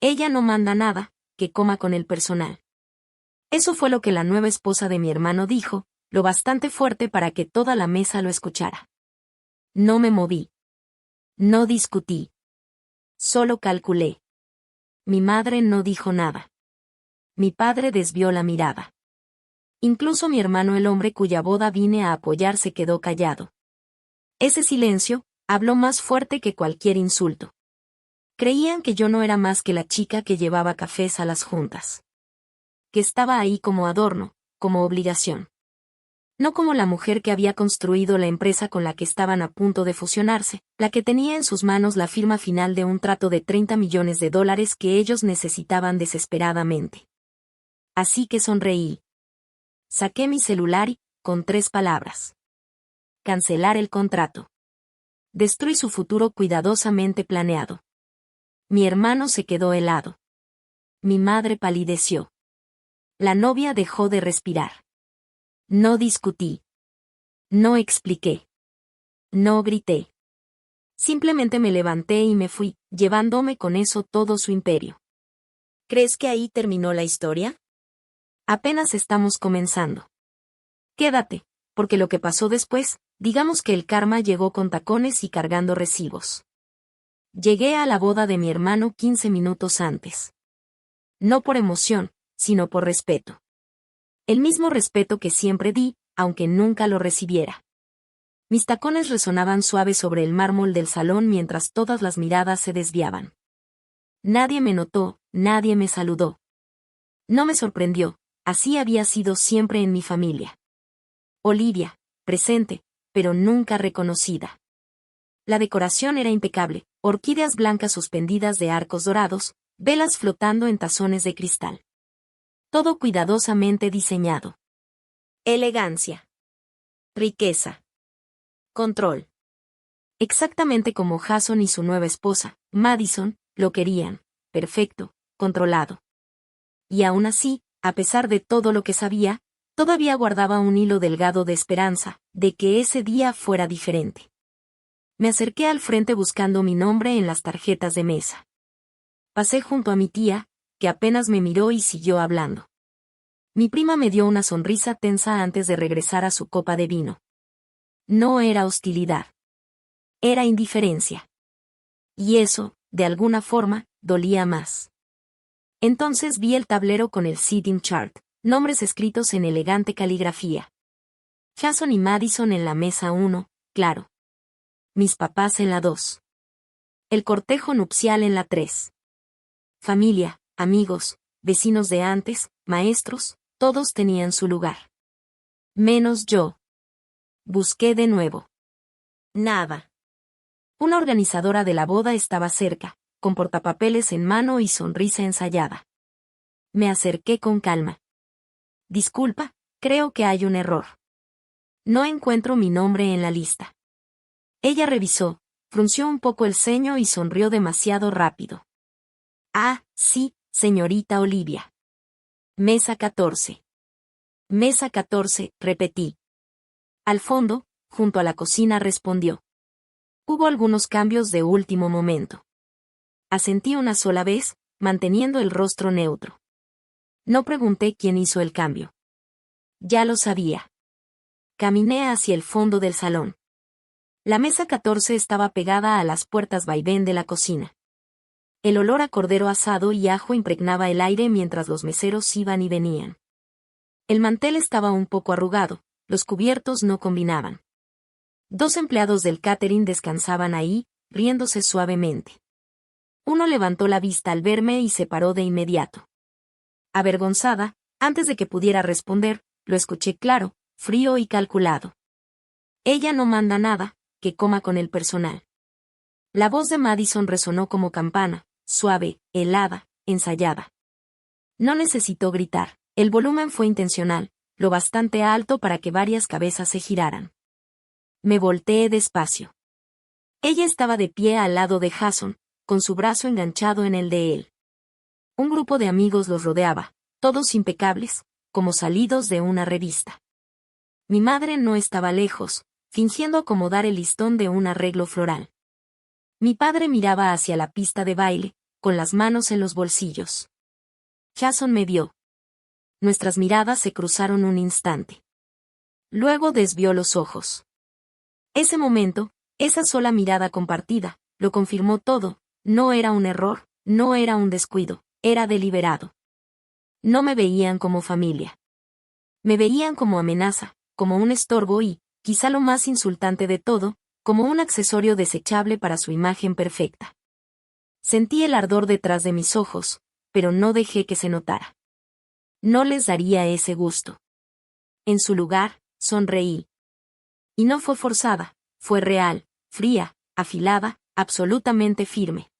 Ella no manda nada, que coma con el personal. Eso fue lo que la nueva esposa de mi hermano dijo, lo bastante fuerte para que toda la mesa lo escuchara. No me moví. No discutí. Solo calculé. Mi madre no dijo nada. Mi padre desvió la mirada. Incluso mi hermano el hombre cuya boda vine a apoyar se quedó callado. Ese silencio habló más fuerte que cualquier insulto. Creían que yo no era más que la chica que llevaba cafés a las juntas. Que estaba ahí como adorno, como obligación. No como la mujer que había construido la empresa con la que estaban a punto de fusionarse, la que tenía en sus manos la firma final de un trato de $30 millones que ellos necesitaban desesperadamente. Así que sonreí. Saqué mi celular y, con 3 palabras. Cancelar el contrato. Destruí su futuro cuidadosamente planeado. Mi hermano se quedó helado. Mi madre palideció. La novia dejó de respirar. No discutí. No expliqué. No grité. Simplemente me levanté y me fui, llevándome con eso todo su imperio. ¿Crees que ahí terminó la historia? Apenas estamos comenzando. Quédate, porque lo que pasó después, digamos que el karma llegó con tacones y cargando recibos. Llegué a la boda de mi hermano 15 minutos antes. No por emoción, sino por respeto. El mismo respeto que siempre di, aunque nunca lo recibiera. Mis tacones resonaban suaves sobre el mármol del salón mientras todas las miradas se desviaban. Nadie me notó, nadie me saludó. No me sorprendió, así había sido siempre en mi familia. Olivia, presente, pero nunca reconocida. La decoración era impecable, orquídeas blancas suspendidas de arcos dorados, velas flotando en tazones de cristal. Todo cuidadosamente diseñado. Elegancia. Riqueza. Control. Exactamente como Jason y su nueva esposa, Madison, lo querían, perfecto, controlado. Y aún así, a pesar de todo lo que sabía, todavía guardaba un hilo delgado de esperanza, de que ese día fuera diferente. Me acerqué al frente buscando mi nombre en las tarjetas de mesa. Pasé junto a mi tía, que apenas me miró y siguió hablando. Mi prima me dio una sonrisa tensa antes de regresar a su copa de vino. No era hostilidad. Era indiferencia. Y eso, de alguna forma, dolía más. Entonces vi el tablero con el seating chart, nombres escritos en elegante caligrafía. Jason y Madison en la mesa 1, claro. Mis papás en la 2. El cortejo nupcial en la 3. Familia, amigos, vecinos de antes, maestros, todos tenían su lugar. Menos yo. Busqué de nuevo. Nada. Una organizadora de la boda estaba cerca, con portapapeles en mano y sonrisa ensayada. Me acerqué con calma. Disculpa, creo que hay un error. No encuentro mi nombre en la lista. Ella revisó, frunció un poco el ceño y sonrió demasiado rápido. Ah, sí, señorita Olivia. Mesa 14. Mesa 14, repetí. Al fondo, junto a la cocina respondió. Hubo algunos cambios de último momento. Asentí una sola vez, manteniendo el rostro neutro. No pregunté quién hizo el cambio. Ya lo sabía. Caminé hacia el fondo del salón. La mesa 14 estaba pegada a las puertas vaivén de la cocina. El olor a cordero asado y ajo impregnaba el aire mientras los meseros iban y venían. El mantel estaba un poco arrugado, los cubiertos no combinaban. 2 empleados del catering descansaban ahí, riéndose suavemente. Uno levantó la vista al verme y se paró de inmediato. Avergonzada, antes de que pudiera responder, lo escuché claro, frío y calculado. Ella no manda nada, que coma con el personal. La voz de Madison resonó como campana, suave, helada, ensayada. No necesitó gritar, el volumen fue intencional, lo bastante alto para que varias cabezas se giraran. Me volteé despacio. Ella estaba de pie al lado de Jason, con su brazo enganchado en el de él. Un grupo de amigos los rodeaba, todos impecables, como salidos de una revista. Mi madre no estaba lejos, fingiendo acomodar el listón de un arreglo floral. Mi padre miraba hacia la pista de baile, con las manos en los bolsillos. Jason me vio. Nuestras miradas se cruzaron un instante. Luego desvió los ojos. Ese momento, esa sola mirada compartida, lo confirmó todo. No era un error, no era un descuido, era deliberado. No me veían como familia. Me veían como amenaza, como un estorbo y, quizá lo más insultante de todo, como un accesorio desechable para su imagen perfecta. Sentí el ardor detrás de mis ojos, pero no dejé que se notara. No les daría ese gusto. En su lugar, sonreí. Y no fue forzada, fue real, fría, afilada, absolutamente firme.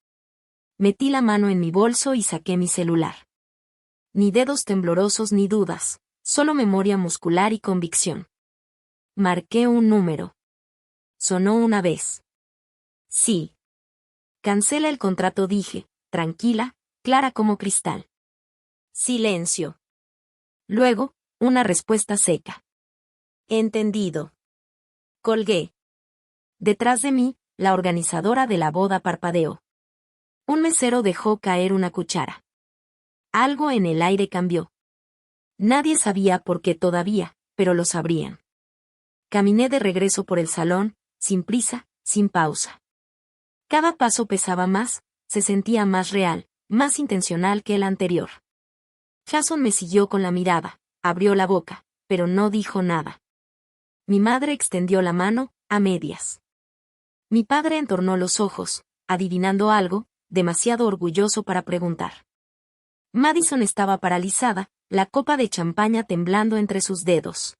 Metí la mano en mi bolso y saqué mi celular. Ni dedos temblorosos ni dudas, solo memoria muscular y convicción. Marqué un número. Sonó una vez. Sí. Cancela el contrato, dije, tranquila, clara como cristal. Silencio. Luego, una respuesta seca. Entendido. Colgué. Detrás de mí, la organizadora de la boda parpadeó. Un mesero dejó caer una cuchara. Algo en el aire cambió. Nadie sabía por qué todavía, pero lo sabrían. Caminé de regreso por el salón, sin prisa, sin pausa. Cada paso pesaba más, se sentía más real, más intencional que el anterior. Jason me siguió con la mirada, abrió la boca, pero no dijo nada. Mi madre extendió la mano, a medias. Mi padre entornó los ojos, adivinando algo, demasiado orgulloso para preguntar. Madison estaba paralizada, la copa de champaña temblando entre sus dedos.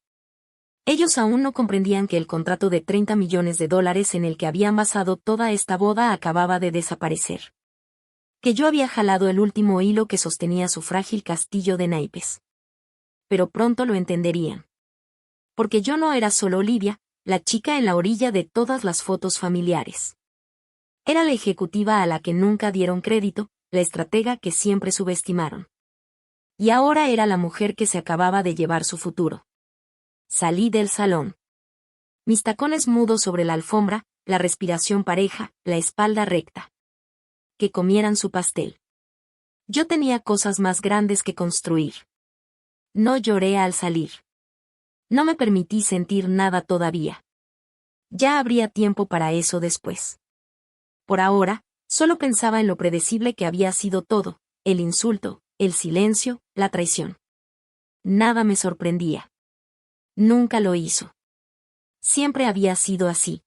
Ellos aún no comprendían que el contrato de $30 millones en el que habían basado toda esta boda acababa de desaparecer. Que yo había jalado el último hilo que sostenía su frágil castillo de naipes. Pero pronto lo entenderían. Porque yo no era solo Olivia, la chica en la orilla de todas las fotos familiares. Era la ejecutiva a la que nunca dieron crédito, la estratega que siempre subestimaron. Y ahora era la mujer que se acababa de llevar su futuro. Salí del salón. Mis tacones mudos sobre la alfombra, la respiración pareja, la espalda recta. Que comieran su pastel. Yo tenía cosas más grandes que construir. No lloré al salir. No me permití sentir nada todavía. Ya habría tiempo para eso después. Por ahora, solo pensaba en lo predecible que había sido todo, el insulto, el silencio, la traición. Nada me sorprendía. Nunca lo hizo. Siempre había sido así.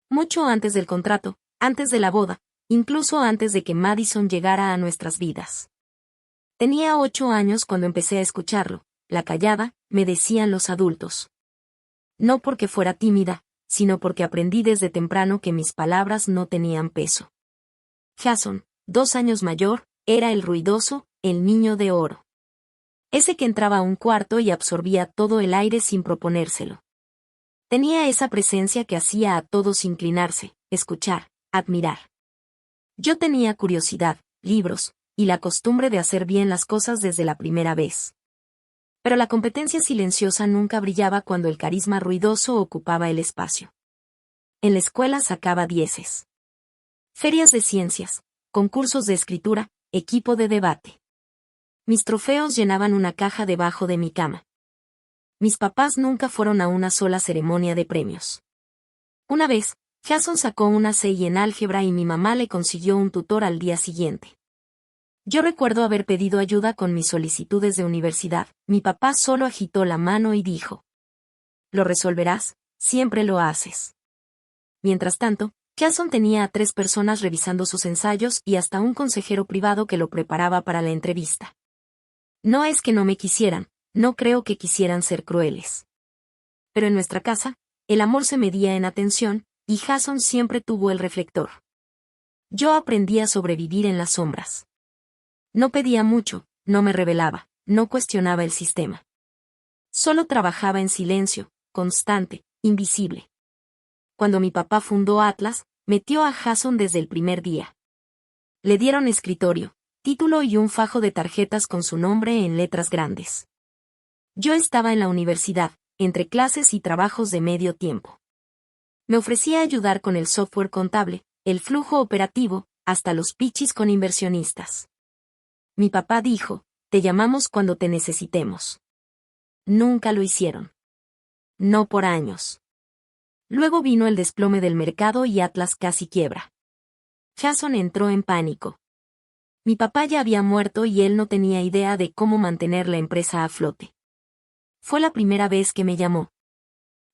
Mucho antes del contrato, antes de la boda, incluso antes de que Madison llegara a nuestras vidas. Tenía 8 años cuando empecé a escucharlo, la callada, me decían los adultos. No porque fuera tímida, sino porque aprendí desde temprano que mis palabras no tenían peso. Jason, 2 años mayor, era el ruidoso, el niño de oro. Ese que entraba a un cuarto y absorbía todo el aire sin proponérselo. Tenía esa presencia que hacía a todos inclinarse, escuchar, admirar. Yo tenía curiosidad, libros, y la costumbre de hacer bien las cosas desde la primera vez. Pero la competencia silenciosa nunca brillaba cuando el carisma ruidoso ocupaba el espacio. En la escuela sacaba 10. Ferias de ciencias, concursos de escritura, equipo de debate. Mis trofeos llenaban una caja debajo de mi cama. Mis papás nunca fueron a una sola ceremonia de premios. Una vez, Jason sacó una 6 en álgebra y mi mamá le consiguió un tutor al día siguiente. Yo recuerdo haber pedido ayuda con mis solicitudes de universidad. Mi papá solo agitó la mano y dijo: «Lo resolverás, siempre lo haces». Mientras tanto, Jason tenía a 3 personas revisando sus ensayos y hasta un consejero privado que lo preparaba para la entrevista. No es que no me quisieran, no creo que quisieran ser crueles. Pero en nuestra casa, el amor se medía en atención, y Jason siempre tuvo el reflector. Yo aprendí a sobrevivir en las sombras. No pedía mucho, no me rebelaba, no cuestionaba el sistema. Solo trabajaba en silencio, constante, invisible. Cuando mi papá fundó Atlas, metió a Jason desde el primer día. Le dieron escritorio, título y un fajo de tarjetas con su nombre en letras grandes. Yo estaba en la universidad, entre clases y trabajos de medio tiempo. Me ofrecía ayudar con el software contable, el flujo operativo, hasta los pitches con inversionistas. Mi papá dijo, te llamamos cuando te necesitemos. Nunca lo hicieron. No por años. Luego vino el desplome del mercado y Atlas casi quiebra. Jason entró en pánico. Mi papá ya había muerto y él no tenía idea de cómo mantener la empresa a flote. Fue la primera vez que me llamó.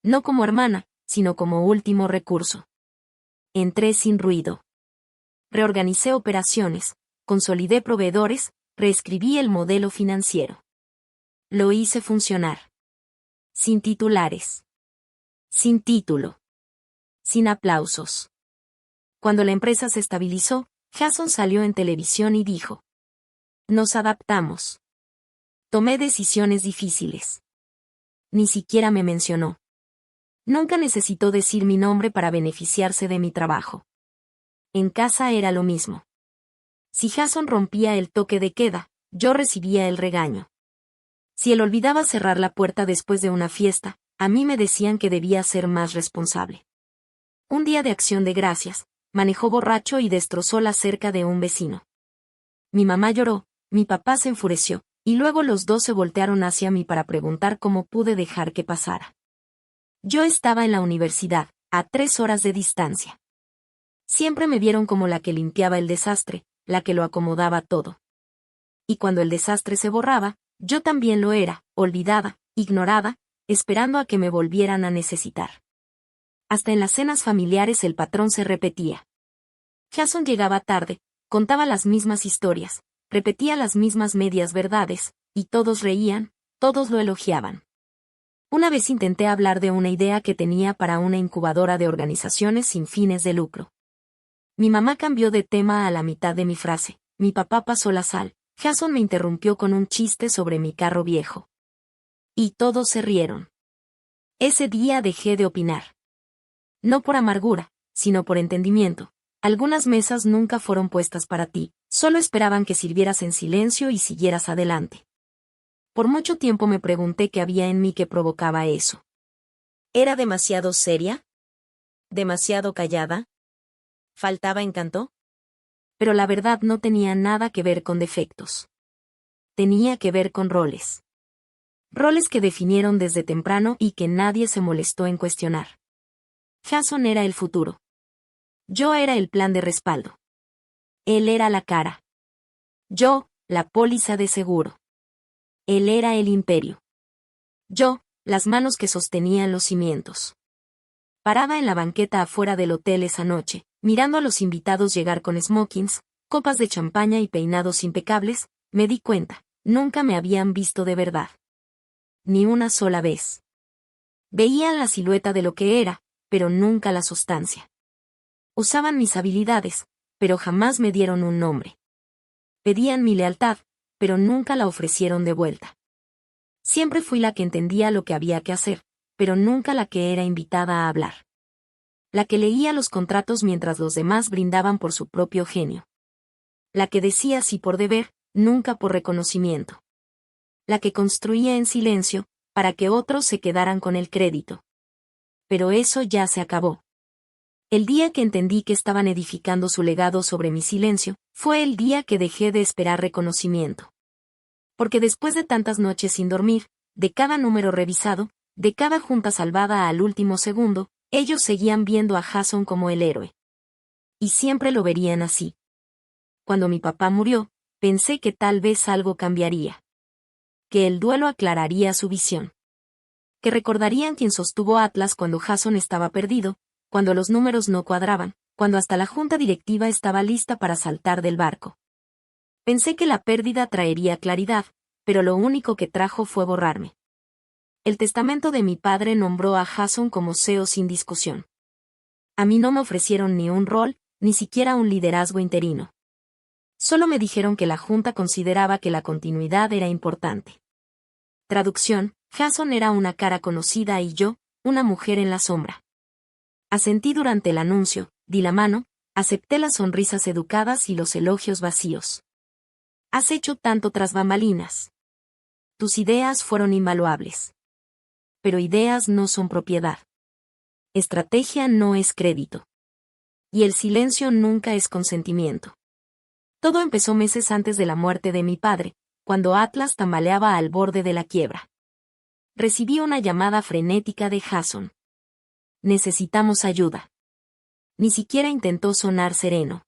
No como hermana, sino como último recurso. Entré sin ruido. Reorganicé operaciones, consolidé proveedores, reescribí el modelo financiero. Lo hice funcionar. Sin titulares. Sin título. Sin aplausos. Cuando la empresa se estabilizó, Jason salió en televisión y dijo: nos adaptamos. Tomé decisiones difíciles. Ni siquiera me mencionó. Nunca necesitó decir mi nombre para beneficiarse de mi trabajo. En casa era lo mismo. Si Jason rompía el toque de queda, yo recibía el regaño. Si él olvidaba cerrar la puerta después de una fiesta, a mí me decían que debía ser más responsable. Un día de Acción de Gracias, manejó borracho y destrozó la cerca de un vecino. Mi mamá lloró, mi papá se enfureció, y luego los dos se voltearon hacia mí para preguntar cómo pude dejar que pasara. Yo estaba en la universidad, a 3 horas de distancia. Siempre me vieron como la que limpiaba el desastre, la que lo acomodaba todo. Y cuando el desastre se borraba, yo también lo era, olvidada, ignorada, esperando a que me volvieran a necesitar. Hasta en las cenas familiares el patrón se repetía. Jason llegaba tarde, contaba las mismas historias, repetía las mismas medias verdades, y todos reían, todos lo elogiaban. Una vez intenté hablar de una idea que tenía para una incubadora de organizaciones sin fines de lucro. Mi mamá cambió de tema a la mitad de mi frase, mi papá pasó la sal, Jason me interrumpió con un chiste sobre mi carro viejo. Y todos se rieron. Ese día dejé de opinar. No por amargura, sino por entendimiento. Algunas mesas nunca fueron puestas para ti, solo esperaban que sirvieras en silencio y siguieras adelante. Por mucho tiempo me pregunté qué había en mí que provocaba eso. ¿Era demasiado seria? ¿Demasiado callada? ¿Faltaba encanto? Pero la verdad no tenía nada que ver con defectos. Tenía que ver con roles. Roles que definieron desde temprano y que nadie se molestó en cuestionar. Jason era el futuro. Yo era el plan de respaldo. Él era la cara. Yo, la póliza de seguro. Él era el imperio. Yo, las manos que sostenían los cimientos. Parada en la banqueta afuera del hotel esa noche, mirando a los invitados llegar con smokings, copas de champaña y peinados impecables, me di cuenta, nunca me habían visto de verdad. Ni una sola vez. Veían la silueta de lo que era, pero nunca la sustancia. Usaban mis habilidades, pero jamás me dieron un nombre. Pedían mi lealtad, pero nunca la ofrecieron de vuelta. Siempre fui la que entendía lo que había que hacer, pero nunca la que era invitada a hablar. La que leía los contratos mientras los demás brindaban por su propio genio. La que decía sí por deber, nunca por reconocimiento. La que construía en silencio, para que otros se quedaran con el crédito. Pero eso ya se acabó. El día que entendí que estaban edificando su legado sobre mi silencio, fue el día que dejé de esperar reconocimiento. Porque después de tantas noches sin dormir, de cada número revisado, de cada junta salvada al último segundo, ellos seguían viendo a Jason como el héroe. Y siempre lo verían así. Cuando mi papá murió, pensé que tal vez algo cambiaría. Que el duelo aclararía su visión. Que recordarían quién sostuvo Atlas cuando Jason estaba perdido, cuando los números no cuadraban, cuando hasta la junta directiva estaba lista para saltar del barco. Pensé que la pérdida traería claridad, pero lo único que trajo fue borrarme. El testamento de mi padre nombró a Jason como CEO sin discusión. A mí no me ofrecieron ni un rol, ni siquiera un liderazgo interino. Solo me dijeron que la junta consideraba que la continuidad era importante. Traducción: Jason era una cara conocida y yo, una mujer en la sombra. Asentí durante el anuncio, di la mano, acepté las sonrisas educadas y los elogios vacíos. Has hecho tanto tras bambalinas. Tus ideas fueron invaluables. Pero ideas no son propiedad. Estrategia no es crédito. Y el silencio nunca es consentimiento. Todo empezó meses antes de la muerte de mi padre, cuando Atlas tambaleaba al borde de la quiebra. Recibí una llamada frenética de Jason. Necesitamos ayuda. Ni siquiera intentó sonar sereno.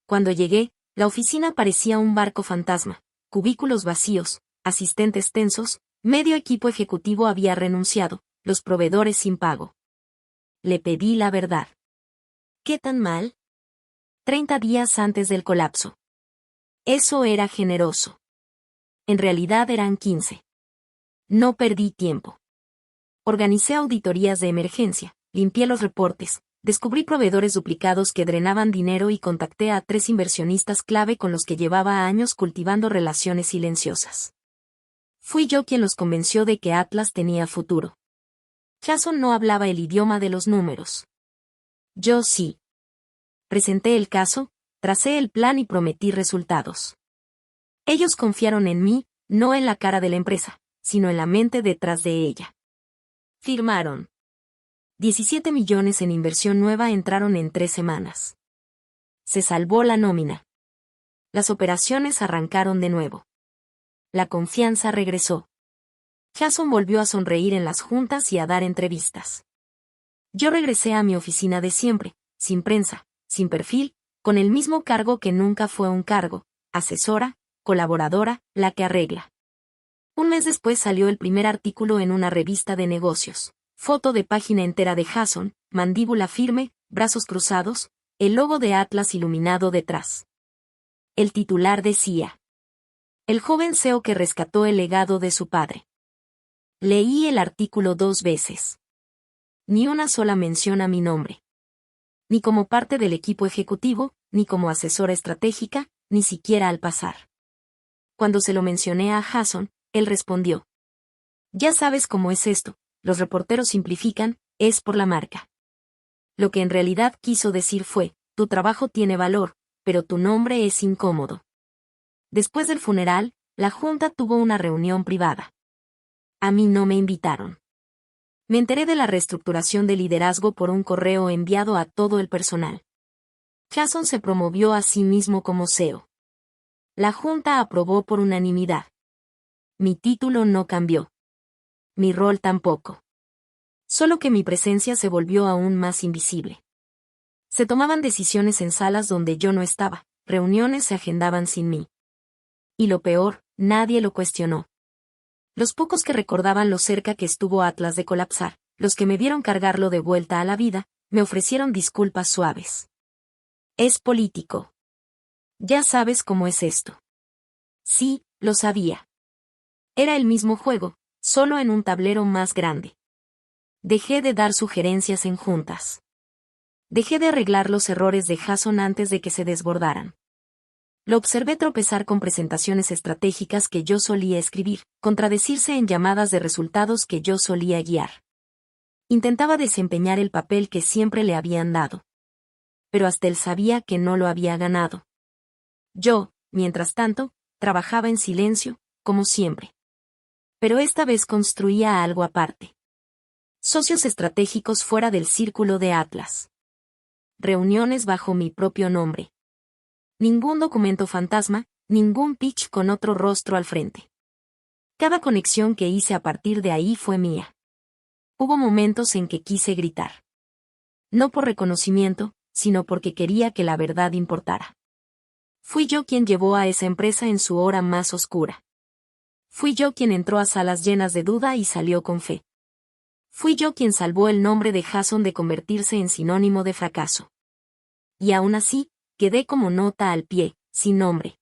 Cuando llegué, la oficina parecía un barco fantasma, cubículos vacíos, asistentes tensos, medio equipo ejecutivo había renunciado, los proveedores sin pago. Le pedí la verdad. ¿Qué tan mal? 30 días antes del colapso. Eso era generoso. En realidad eran 15. No perdí tiempo. Organicé auditorías de emergencia, limpié los reportes, descubrí proveedores duplicados que drenaban dinero y contacté a 3 inversionistas clave con los que llevaba años cultivando relaciones silenciosas. Fui yo quien los convenció de que Atlas tenía futuro. Jason no hablaba el idioma de los números. Yo sí. Presenté el caso, tracé el plan y prometí resultados. Ellos confiaron en mí, no en la cara de la empresa, sino en la mente detrás de ella. Firmaron. 17 millones en inversión nueva entraron en 3 semanas. Se salvó la nómina. Las operaciones arrancaron de nuevo. La confianza regresó. Jason volvió a sonreír en las juntas y a dar entrevistas. Yo regresé a mi oficina de siempre, sin prensa, sin perfil, con el mismo cargo que nunca fue un cargo, asesora, colaboradora, la que arregla. Un mes después salió el primer artículo en una revista de negocios. Foto de página entera de Jason, mandíbula firme, brazos cruzados, el logo de Atlas iluminado detrás. El titular decía: el joven CEO que rescató el legado de su padre. Leí el artículo 2 veces. Ni una sola mención a mi nombre. Ni como parte del equipo ejecutivo, ni como asesora estratégica, ni siquiera al pasar. Cuando se lo mencioné a Jason, él respondió: ya sabes cómo es esto, los reporteros simplifican, es por la marca. Lo que en realidad quiso decir fue: tu trabajo tiene valor, pero tu nombre es incómodo. Después del funeral, la junta tuvo una reunión privada. A mí no me invitaron. Me enteré de la reestructuración de liderazgo por un correo enviado a todo el personal. Jason se promovió a sí mismo como CEO. La junta aprobó por unanimidad. Mi título no cambió. Mi rol tampoco. Solo que mi presencia se volvió aún más invisible. Se tomaban decisiones en salas donde yo no estaba, reuniones se agendaban sin mí. Y lo peor, nadie lo cuestionó. Los pocos que recordaban lo cerca que estuvo Atlas de colapsar, los que me vieron cargarlo de vuelta a la vida, me ofrecieron disculpas suaves. Es político. Ya sabes cómo es esto. Sí, lo sabía. Era el mismo juego, solo en un tablero más grande. Dejé de dar sugerencias en juntas. Dejé de arreglar los errores de Jason antes de que se desbordaran. Lo observé tropezar con presentaciones estratégicas que yo solía escribir, contradecirse en llamadas de resultados que yo solía guiar. Intentaba desempeñar el papel que siempre le habían dado. Pero hasta él sabía que no lo había ganado. Yo, mientras tanto, trabajaba en silencio, como siempre. Pero esta vez construía algo aparte. Socios estratégicos fuera del círculo de Atlas. Reuniones bajo mi propio nombre. Ningún documento fantasma, ningún pitch con otro rostro al frente. Cada conexión que hice a partir de ahí fue mía. Hubo momentos en que quise gritar. No por reconocimiento, sino porque quería que la verdad importara. Fui yo quien llevó a esa empresa en su hora más oscura. Fui yo quien entró a salas llenas de duda y salió con fe. Fui yo quien salvó el nombre de Jason de convertirse en sinónimo de fracaso. Y aún así, quedé como nota al pie, sin nombre.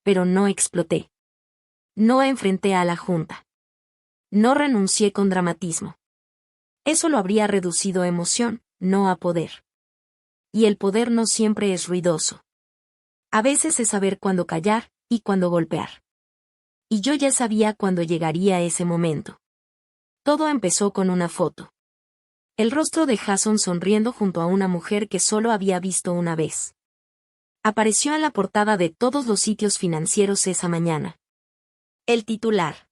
Pero no exploté. No enfrenté a la junta. No renuncié con dramatismo. Eso lo habría reducido a emoción, no a poder. Y el poder no siempre es ruidoso. A veces es saber cuándo callar, y cuándo golpear. Y yo ya sabía cuándo llegaría ese momento. Todo empezó con una foto. El rostro de Jason sonriendo junto a una mujer que solo había visto una vez. Apareció en la portada de todos los sitios financieros esa mañana. El titular.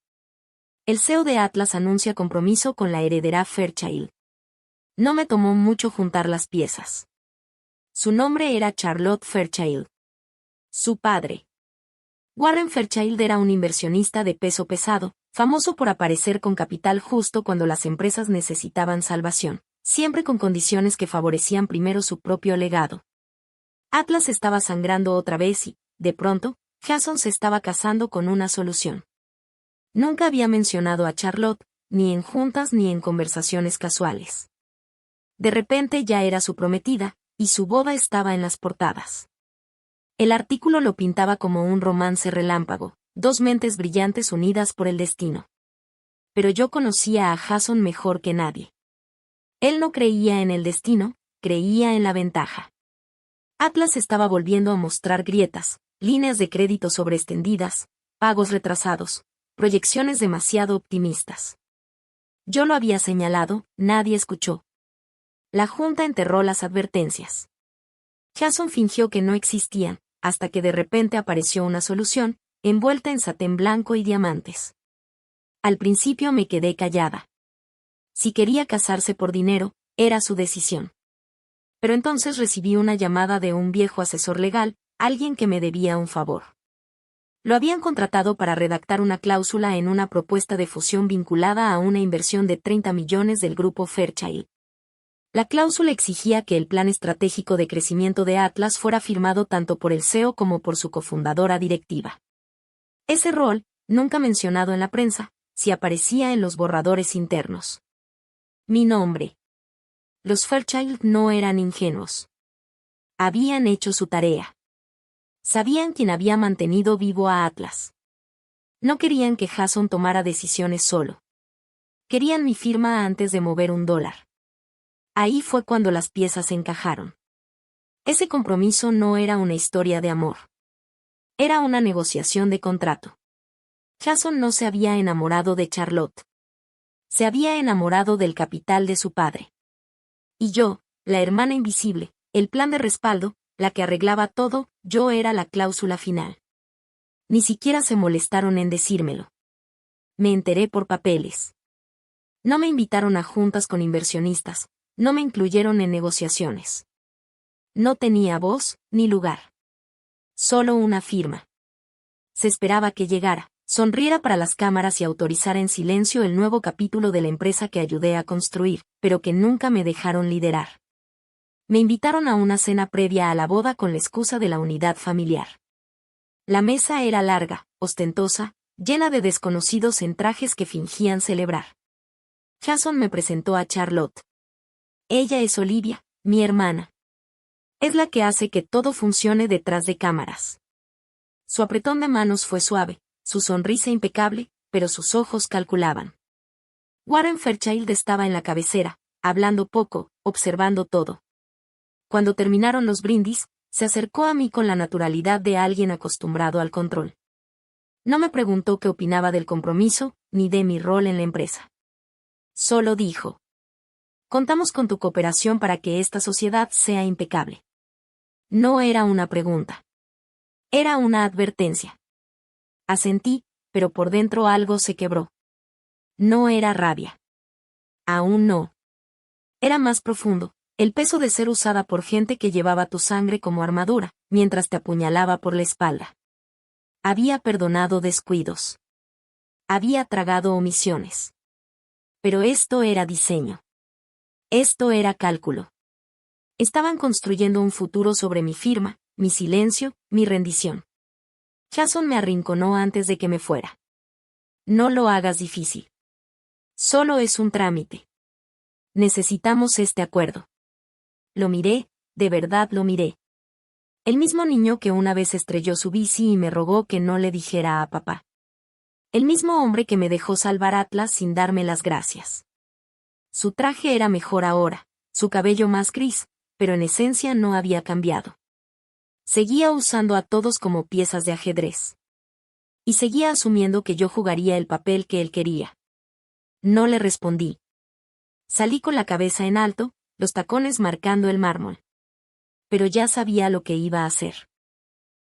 El CEO de Atlas anuncia compromiso con la heredera Fairchild. No me tomó mucho juntar las piezas. Su nombre era Charlotte Fairchild. Su padre. Warren Fairchild era un inversionista de peso pesado, famoso por aparecer con capital justo cuando las empresas necesitaban salvación, siempre con condiciones que favorecían primero su propio legado. Atlas estaba sangrando otra vez y, de pronto, Jason se estaba casando con una solución. Nunca había mencionado a Charlotte, ni en juntas ni en conversaciones casuales. De repente ya era su prometida, y su boda estaba en las portadas. El artículo lo pintaba como un romance relámpago, dos mentes brillantes unidas por el destino. Pero yo conocía a Jason mejor que nadie. Él no creía en el destino, creía en la ventaja. Atlas estaba volviendo a mostrar grietas, líneas de crédito sobreextendidas, pagos retrasados, proyecciones demasiado optimistas. Yo lo había señalado, nadie escuchó. La junta enterró las advertencias. Jason fingió que no existían, hasta que de repente apareció una solución, envuelta en satén blanco y diamantes. Al principio me quedé callada. Si quería casarse por dinero, era su decisión. Pero entonces recibí una llamada de un viejo asesor legal, alguien que me debía un favor. Lo habían contratado para redactar una cláusula en una propuesta de fusión vinculada a una inversión de 30 millones del grupo Fairchild. La cláusula exigía que el plan estratégico de crecimiento de Atlas fuera firmado tanto por el CEO como por su cofundadora directiva. Ese rol, nunca mencionado en la prensa, sí aparecía en los borradores internos. Mi nombre. Los Fairchild no eran ingenuos. Habían hecho su tarea. Sabían quién había mantenido vivo a Atlas. No querían que Jason tomara decisiones solo. Querían mi firma antes de mover un dólar. Ahí fue cuando las piezas encajaron. Ese compromiso no era una historia de amor. Era una negociación de contrato. Jason no se había enamorado de Charlotte. Se había enamorado del capital de su padre. Y yo, la hermana invisible, el plan de respaldo, la que arreglaba todo, yo era la cláusula final. Ni siquiera se molestaron en decírmelo. Me enteré por papeles. No me invitaron a juntas con inversionistas, no me incluyeron en negociaciones. No tenía voz, ni lugar. Solo una firma. Se esperaba que llegara, sonriera para las cámaras y autorizara en silencio el nuevo capítulo de la empresa que ayudé a construir, pero que nunca me dejaron liderar. Me invitaron a una cena previa a la boda con la excusa de la unidad familiar. La mesa era larga, ostentosa, llena de desconocidos en trajes que fingían celebrar. Jason me presentó a Charlotte. Ella es Olivia, mi hermana. Es la que hace que todo funcione detrás de cámaras. Su apretón de manos fue suave, su sonrisa impecable, pero sus ojos calculaban. Warren Fairchild estaba en la cabecera, hablando poco, observando todo. Cuando terminaron los brindis, se acercó a mí con la naturalidad de alguien acostumbrado al control. No me preguntó qué opinaba del compromiso, ni de mi rol en la empresa. Solo dijo: contamos con tu cooperación para que esta sociedad sea impecable. No era una pregunta. Era una advertencia. Asentí, pero por dentro algo se quebró. No era rabia. Aún no. Era más profundo, el peso de ser usada por gente que llevaba tu sangre como armadura, mientras te apuñalaba por la espalda. Había perdonado descuidos. Había tragado omisiones. Pero esto era diseño. Esto era cálculo. Estaban construyendo un futuro sobre mi firma, mi silencio, mi rendición. Jason me arrinconó antes de que me fuera. No lo hagas difícil. Solo es un trámite. Necesitamos este acuerdo. Lo miré, de verdad lo miré. El mismo niño que una vez estrelló su bici y me rogó que no le dijera a papá. El mismo hombre que me dejó salvar Atlas sin darme las gracias. Su traje era mejor ahora, su cabello más gris, pero en esencia no había cambiado. Seguía usando a todos como piezas de ajedrez. Y seguía asumiendo que yo jugaría el papel que él quería. No le respondí. Salí con la cabeza en alto, los tacones marcando el mármol. Pero ya sabía lo que iba a hacer.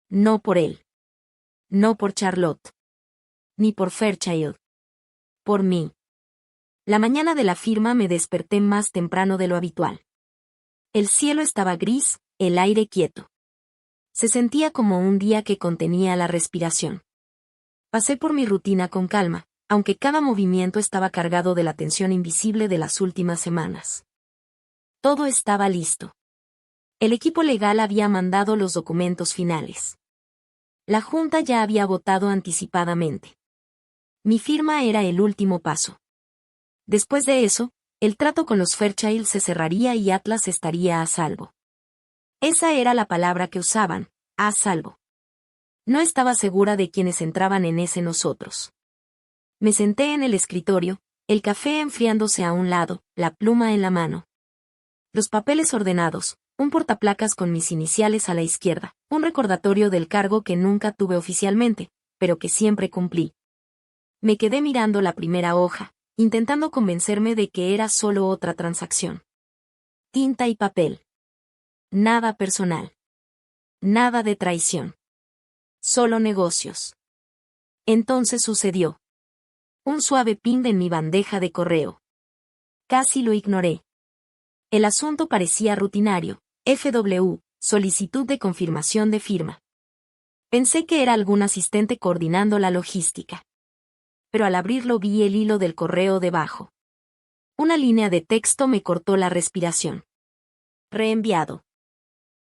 No por él. No por Charlotte. Ni por Fairchild. Por mí. La mañana de la firma me desperté más temprano de lo habitual. El cielo estaba gris, el aire quieto. Se sentía como un día que contenía la respiración. Pasé por mi rutina con calma, aunque cada movimiento estaba cargado de la tensión invisible de las últimas semanas. Todo estaba listo. El equipo legal había mandado los documentos finales. La junta ya había votado anticipadamente. Mi firma era el último paso. Después de eso, el trato con los Fairchild se cerraría y Atlas estaría a salvo. Esa era la palabra que usaban, a salvo. No estaba segura de quienes entraban en ese nosotros. Me senté en el escritorio, el café enfriándose a un lado, la pluma en la mano. Los papeles ordenados, un portaplacas con mis iniciales a la izquierda, un recordatorio del cargo que nunca tuve oficialmente, pero que siempre cumplí. Me quedé mirando la primera hoja, intentando convencerme de que era solo otra transacción. Tinta y papel. Nada personal. Nada de traición. Solo negocios. Entonces sucedió. Un suave ping en mi bandeja de correo. Casi lo ignoré. El asunto parecía rutinario. FW, solicitud de confirmación de firma. Pensé que era algún asistente coordinando la logística. Pero al abrirlo vi el hilo del correo debajo. Una línea de texto me cortó la respiración. Reenviado.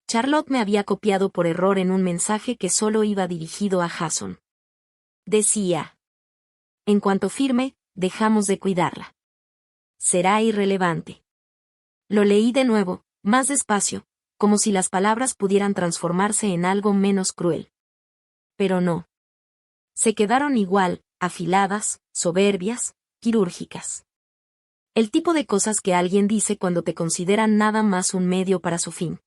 Charlotte me había copiado por error en un mensaje que solo iba dirigido a Jason. Decía: en cuanto firme, dejamos de cuidarla. Será irrelevante. Lo leí de nuevo, más despacio, como si las palabras pudieran transformarse en algo menos cruel. Pero no. Se quedaron igual, afiladas, soberbias, quirúrgicas. El tipo de cosas que alguien dice cuando te consideran nada más un medio para su fin.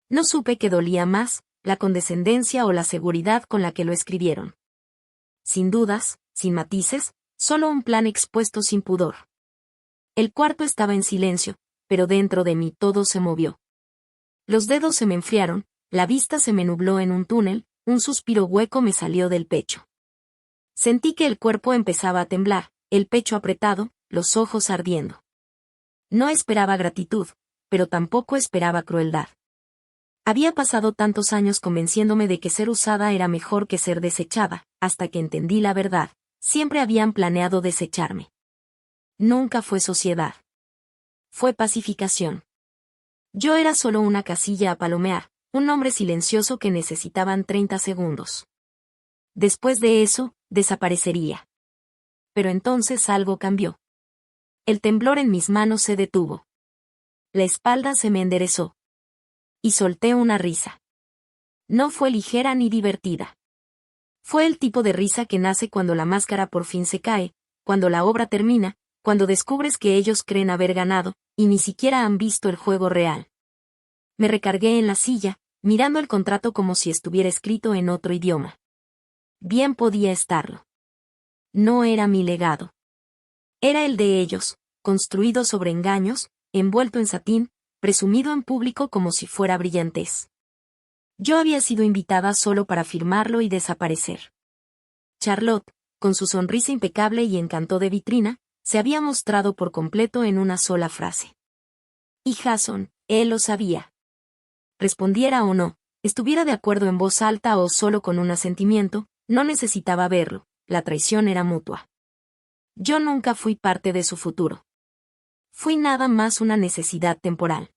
No supe qué dolía más, la condescendencia o la seguridad con la que lo escribieron. Sin dudas, sin matices, solo un plan expuesto sin pudor. El cuarto estaba en silencio, pero dentro de mí todo se movió. Los dedos se me enfriaron, la vista se me nubló en un túnel, un suspiro hueco me salió del pecho. Sentí que el cuerpo empezaba a temblar, el pecho apretado, los ojos ardiendo. No esperaba gratitud, pero tampoco esperaba crueldad. Había pasado tantos años convenciéndome de que ser usada era mejor que ser desechada, hasta que entendí la verdad. Siempre habían planeado desecharme. Nunca fue sociedad. Fue pacificación. Yo era solo una casilla a palomear, un nombre silencioso que necesitaban 30 segundos. Después de eso, desaparecería. Pero entonces algo cambió. El temblor en mis manos se detuvo. La espalda se me enderezó. Y solté una risa. No fue ligera ni divertida. Fue el tipo de risa que nace cuando la máscara por fin se cae, cuando la obra termina, cuando descubres que ellos creen haber ganado, y ni siquiera han visto el juego real. Me recargué en la silla, mirando el contrato como si estuviera escrito en otro idioma. Bien podía estarlo. No era mi legado. Era el de ellos, construido sobre engaños, envuelto en satín, presumido en público como si fuera brillantez. Yo había sido invitada solo para firmarlo y desaparecer. Charlotte, con su sonrisa impecable y encanto de vitrina, se había mostrado por completo en una sola frase. Y Jason, él lo sabía. Respondiera o no, estuviera de acuerdo en voz alta o solo con un asentimiento, no necesitaba verlo, la traición era mutua. Yo nunca fui parte de su futuro. Fui nada más una necesidad temporal.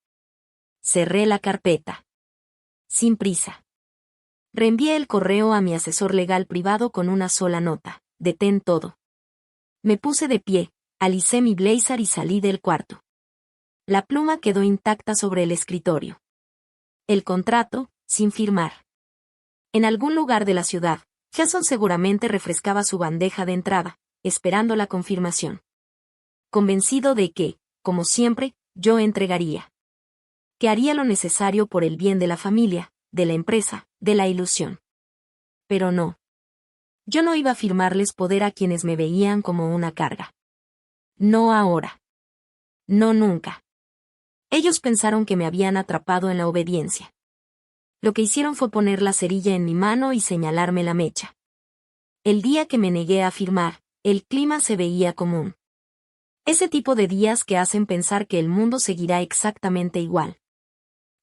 Cerré la carpeta. Sin prisa. Reenvié el correo a mi asesor legal privado con una sola nota: detén todo. Me puse de pie, alicé mi blazer y salí del cuarto. La pluma quedó intacta sobre el escritorio. El contrato, sin firmar. En algún lugar de la ciudad, Jason seguramente refrescaba su bandeja de entrada, esperando la confirmación. Convencido de que, como siempre, yo entregaría. Que haría lo necesario por el bien de la familia, de la empresa, de la ilusión. Pero no. Yo no iba a firmarles poder a quienes me veían como una carga. No ahora. No nunca. Ellos pensaron que me habían atrapado en la obediencia. Lo que hicieron fue poner la cerilla en mi mano y señalarme la mecha. El día que me negué a firmar, el clima se veía común. Ese tipo de días que hacen pensar que el mundo seguirá exactamente igual.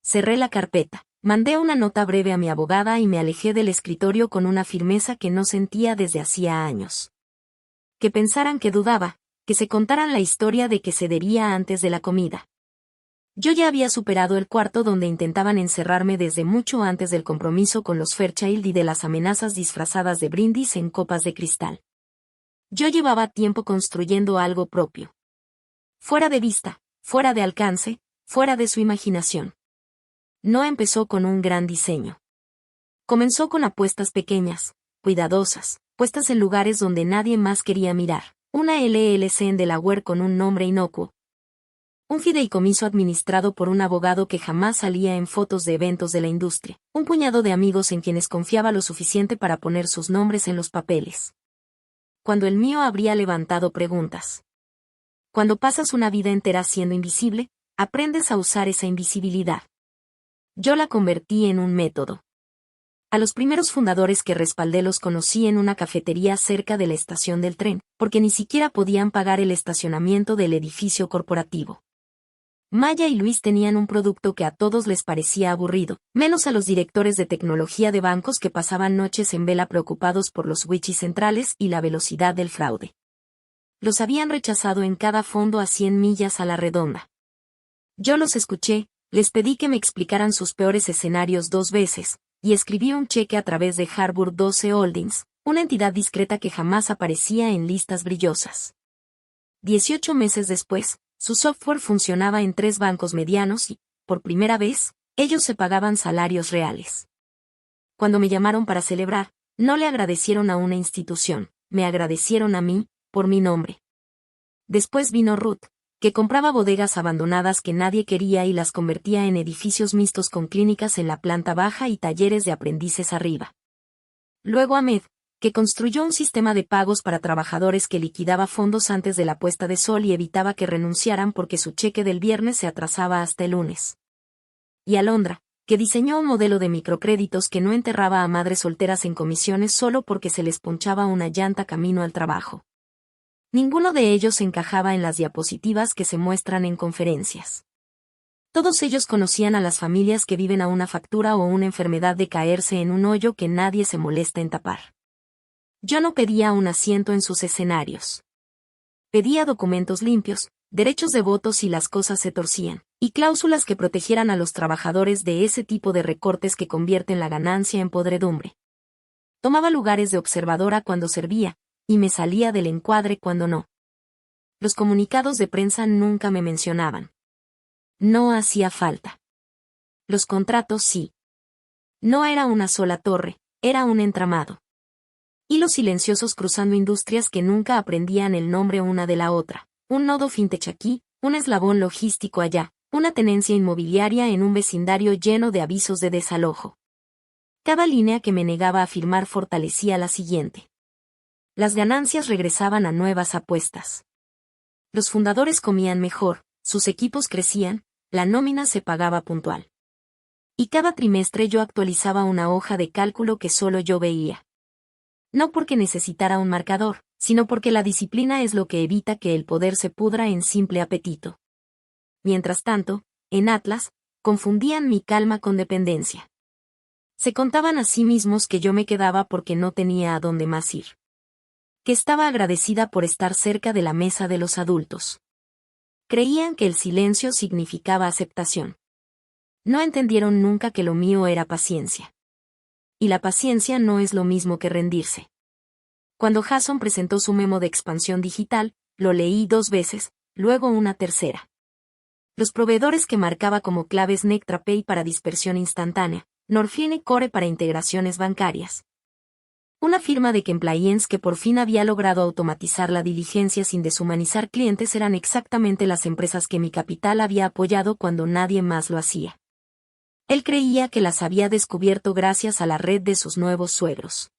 Cerré la carpeta, mandé una nota breve a mi abogada y me alejé del escritorio con una firmeza que no sentía desde hacía años. Que pensaran que dudaba, que se contaran la historia de que cedería antes de la comida. Yo ya había superado el cuarto donde intentaban encerrarme desde mucho antes del compromiso con los Fairchild y de las amenazas disfrazadas de brindis en copas de cristal. Yo llevaba tiempo construyendo algo propio. Fuera de vista, fuera de alcance, fuera de su imaginación. No empezó con un gran diseño. Comenzó con apuestas pequeñas, cuidadosas, puestas en lugares donde nadie más quería mirar. Una LLC en Delaware con un nombre inocuo. Un fideicomiso administrado por un abogado que jamás salía en fotos de eventos de la industria. Un puñado de amigos en quienes confiaba lo suficiente para poner sus nombres en los papeles. Cuando el mío habría levantado preguntas. Cuando pasas una vida entera siendo invisible, aprendes a usar esa invisibilidad. Yo la convertí en un método. A los primeros fundadores que respaldé los conocí en una cafetería cerca de la estación del tren, porque ni siquiera podían pagar el estacionamiento del edificio corporativo. Maya y Luis tenían un producto que a todos les parecía aburrido, menos a los directores de tecnología de bancos que pasaban noches en vela preocupados por los wichis centrales y la velocidad del fraude. Los habían rechazado en cada fondo a 100 millas a la redonda. Yo los escuché, les pedí que me explicaran sus peores escenarios 2 veces, y escribí un cheque a través de Harbour 12 Holdings, una entidad discreta que jamás aparecía en listas brillosas. 18 meses después, su software funcionaba en 3 bancos medianos y, por primera vez, ellos se pagaban salarios reales. Cuando me llamaron para celebrar, no le agradecieron a una institución, me agradecieron a mí, por mi nombre. Después vino Ruth, que compraba bodegas abandonadas que nadie quería y las convertía en edificios mixtos con clínicas en la planta baja y talleres de aprendices arriba. Luego Ahmed, que construyó un sistema de pagos para trabajadores que liquidaba fondos antes de la puesta de sol y evitaba que renunciaran porque su cheque del viernes se atrasaba hasta el lunes. Y Alondra, que diseñó un modelo de microcréditos que no enterraba a madres solteras en comisiones solo porque se les ponchaba una llanta camino al trabajo. Ninguno de ellos encajaba en las diapositivas que se muestran en conferencias. Todos ellos conocían a las familias que viven a una factura o una enfermedad de caerse en un hoyo que nadie se molesta en tapar. Yo no pedía un asiento en sus escenarios. Pedía documentos limpios, derechos de voto si las cosas se torcían, y cláusulas que protegieran a los trabajadores de ese tipo de recortes que convierten la ganancia en podredumbre. Tomaba lugares de observadora cuando servía, y me salía del encuadre cuando no. Los comunicados de prensa nunca me mencionaban. No hacía falta. Los contratos sí. No era una sola torre, era un entramado. Hilos silenciosos cruzando industrias que nunca aprendían el nombre una de la otra. Un nodo fintech aquí, un eslabón logístico allá, una tenencia inmobiliaria en un vecindario lleno de avisos de desalojo. Cada línea que me negaba a firmar fortalecía la siguiente. Las ganancias regresaban a nuevas apuestas. Los fundadores comían mejor, sus equipos crecían, la nómina se pagaba puntual. Y cada trimestre yo actualizaba una hoja de cálculo que solo yo veía. No porque necesitara un marcador, sino porque la disciplina es lo que evita que el poder se pudra en simple apetito. Mientras tanto, en Atlas, confundían mi calma con dependencia. Se contaban a sí mismos que yo me quedaba porque no tenía a dónde más ir. Que estaba agradecida por estar cerca de la mesa de los adultos. Creían que el silencio significaba aceptación. No entendieron nunca que lo mío era paciencia. Y la paciencia no es lo mismo que rendirse. Cuando Jason presentó su memo de expansión digital, lo leí 2 veces, luego una tercera. Los proveedores que marcaba como claves NectraPay para dispersión instantánea, Norfine Core para integraciones bancarias. Una firma de compliance que por fin había logrado automatizar la diligencia sin deshumanizar clientes eran exactamente las empresas que mi capital había apoyado cuando nadie más lo hacía. Él creía que las había descubierto gracias a la red de sus nuevos suegros.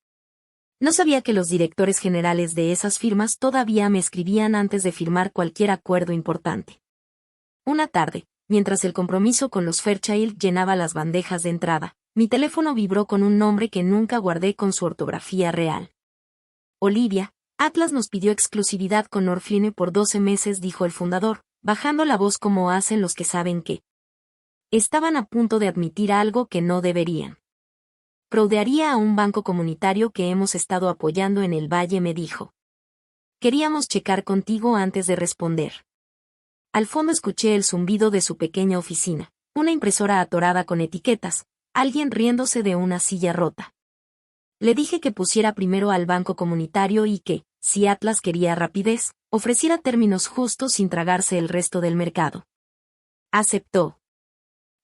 No sabía que los directores generales de esas firmas todavía me escribían antes de firmar cualquier acuerdo importante. Una tarde, mientras el compromiso con los Fairchild llenaba las bandejas de entrada, mi teléfono vibró con un nombre que nunca guardé con su ortografía real. Olivia, Atlas nos pidió exclusividad con Norfline por 12 meses, dijo el fundador, bajando la voz como hacen los que saben qué. Estaban a punto de admitir algo que no deberían. Proudearía a un banco comunitario que hemos estado apoyando en el valle, me dijo. Queríamos checar contigo antes de responder. Al fondo escuché el zumbido de su pequeña oficina, una impresora atorada con etiquetas, alguien riéndose de una silla rota. Le dije que pusiera primero al banco comunitario y que, si Atlas quería rapidez, ofreciera términos justos sin tragarse el resto del mercado. Aceptó.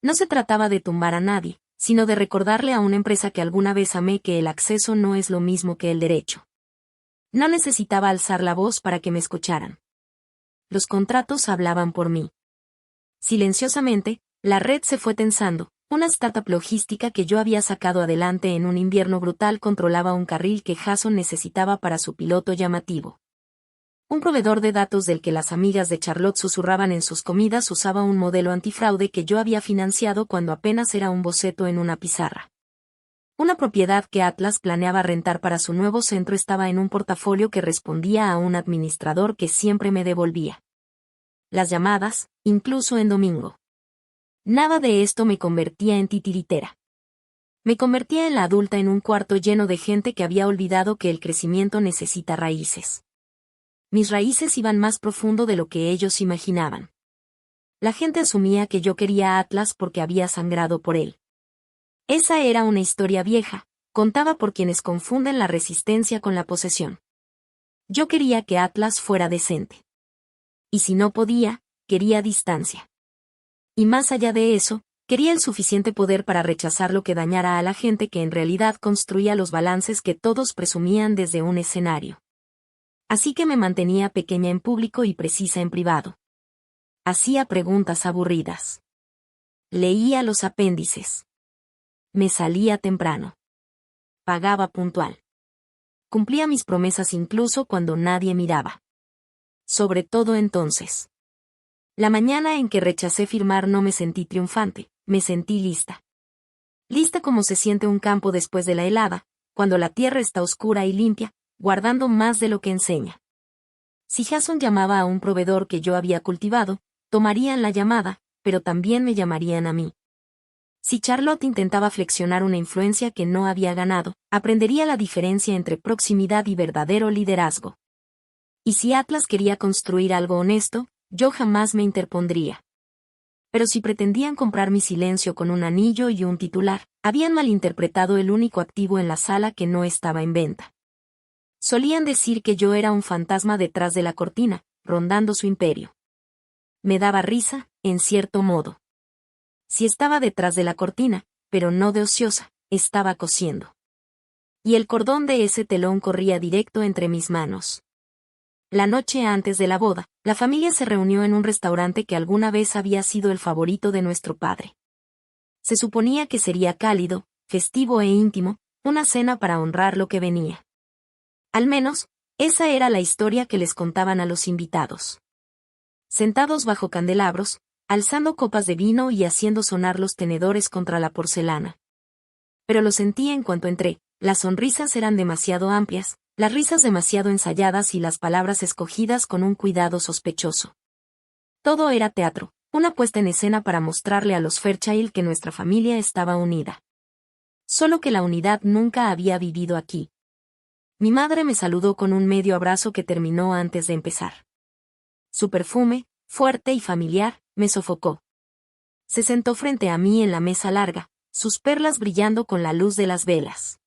No se trataba de tumbar a nadie, sino de recordarle a una empresa que alguna vez amé que el acceso no es lo mismo que el derecho. No necesitaba alzar la voz para que me escucharan. Los contratos hablaban por mí. Silenciosamente, la red se fue tensando. Una startup logística que yo había sacado adelante en un invierno brutal controlaba un carril que Jason necesitaba para su piloto llamativo. Un proveedor de datos del que las amigas de Charlotte susurraban en sus comidas usaba un modelo antifraude que yo había financiado cuando apenas era un boceto en una pizarra. Una propiedad que Atlas planeaba rentar para su nuevo centro estaba en un portafolio que respondía a un administrador que siempre me devolvía las llamadas, incluso en domingo. Nada de esto me convertía en titiritera. Me convertía en la adulta en un cuarto lleno de gente que había olvidado que el crecimiento necesita raíces. Mis raíces iban más profundo de lo que ellos imaginaban. La gente asumía que yo quería a Atlas porque había sangrado por él. Esa era una historia vieja, contada por quienes confunden la resistencia con la posesión. Yo quería que Atlas fuera decente. Y si no podía, quería distancia. Y más allá de eso, quería el suficiente poder para rechazar lo que dañara a la gente que en realidad construía los balances que todos presumían desde un escenario. Así que me mantenía pequeña en público y precisa en privado. Hacía preguntas aburridas. Leía los apéndices. Me salía temprano. Pagaba puntual. Cumplía mis promesas incluso cuando nadie miraba. Sobre todo entonces. La mañana en que rechacé firmar no me sentí triunfante, me sentí lista. Lista como se siente un campo después de la helada, cuando la tierra está oscura y limpia, guardando más de lo que enseña. Si Jason llamaba a un proveedor que yo había cultivado, tomarían la llamada, pero también me llamarían a mí. Si Charlotte intentaba flexionar una influencia que no había ganado, aprendería la diferencia entre proximidad y verdadero liderazgo. Y si Atlas quería construir algo honesto, yo jamás me interpondría. Pero si pretendían comprar mi silencio con un anillo y un titular, habían malinterpretado el único activo en la sala que no estaba en venta. Solían decir que yo era un fantasma detrás de la cortina, rondando su imperio. Me daba risa, en cierto modo. Si estaba detrás de la cortina, pero no de ociosa, estaba cosiendo. Y el cordón de ese telón corría directo entre mis manos. La noche antes de la boda, la familia se reunió en un restaurante que alguna vez había sido el favorito de nuestro padre. Se suponía que sería cálido, festivo e íntimo, una cena para honrar lo que venía. Al menos, esa era la historia que les contaban a los invitados. Sentados bajo candelabros, alzando copas de vino y haciendo sonar los tenedores contra la porcelana. Pero lo sentí en cuanto entré, las sonrisas eran demasiado amplias, las risas demasiado ensayadas y las palabras escogidas con un cuidado sospechoso. Todo era teatro, una puesta en escena para mostrarle a los Fairchild que nuestra familia estaba unida. Solo que la unidad nunca había vivido aquí. Mi madre me saludó con un medio abrazo que terminó antes de empezar. Su perfume, fuerte y familiar, me sofocó. Se sentó frente a mí en la mesa larga, sus perlas brillando con la luz de las velas.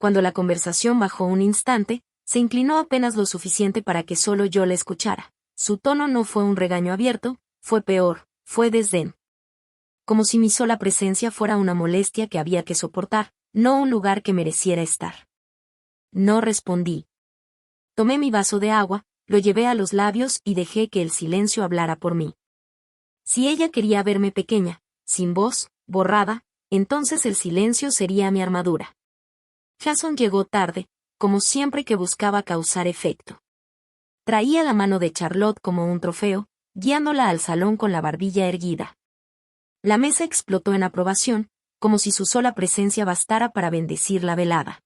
Cuando la conversación bajó un instante, se inclinó apenas lo suficiente para que solo yo la escuchara. Su tono no fue un regaño abierto, fue peor, fue desdén. Como si mi sola presencia fuera una molestia que había que soportar, no un lugar que mereciera estar. No respondí. Tomé mi vaso de agua, lo llevé a los labios y dejé que el silencio hablara por mí. Si ella quería verme pequeña, sin voz, borrada, entonces el silencio sería mi armadura. Jason llegó tarde, como siempre que buscaba causar efecto. Traía la mano de Charlotte como un trofeo, guiándola al salón con la barbilla erguida. La mesa explotó en aprobación, como si su sola presencia bastara para bendecir la velada.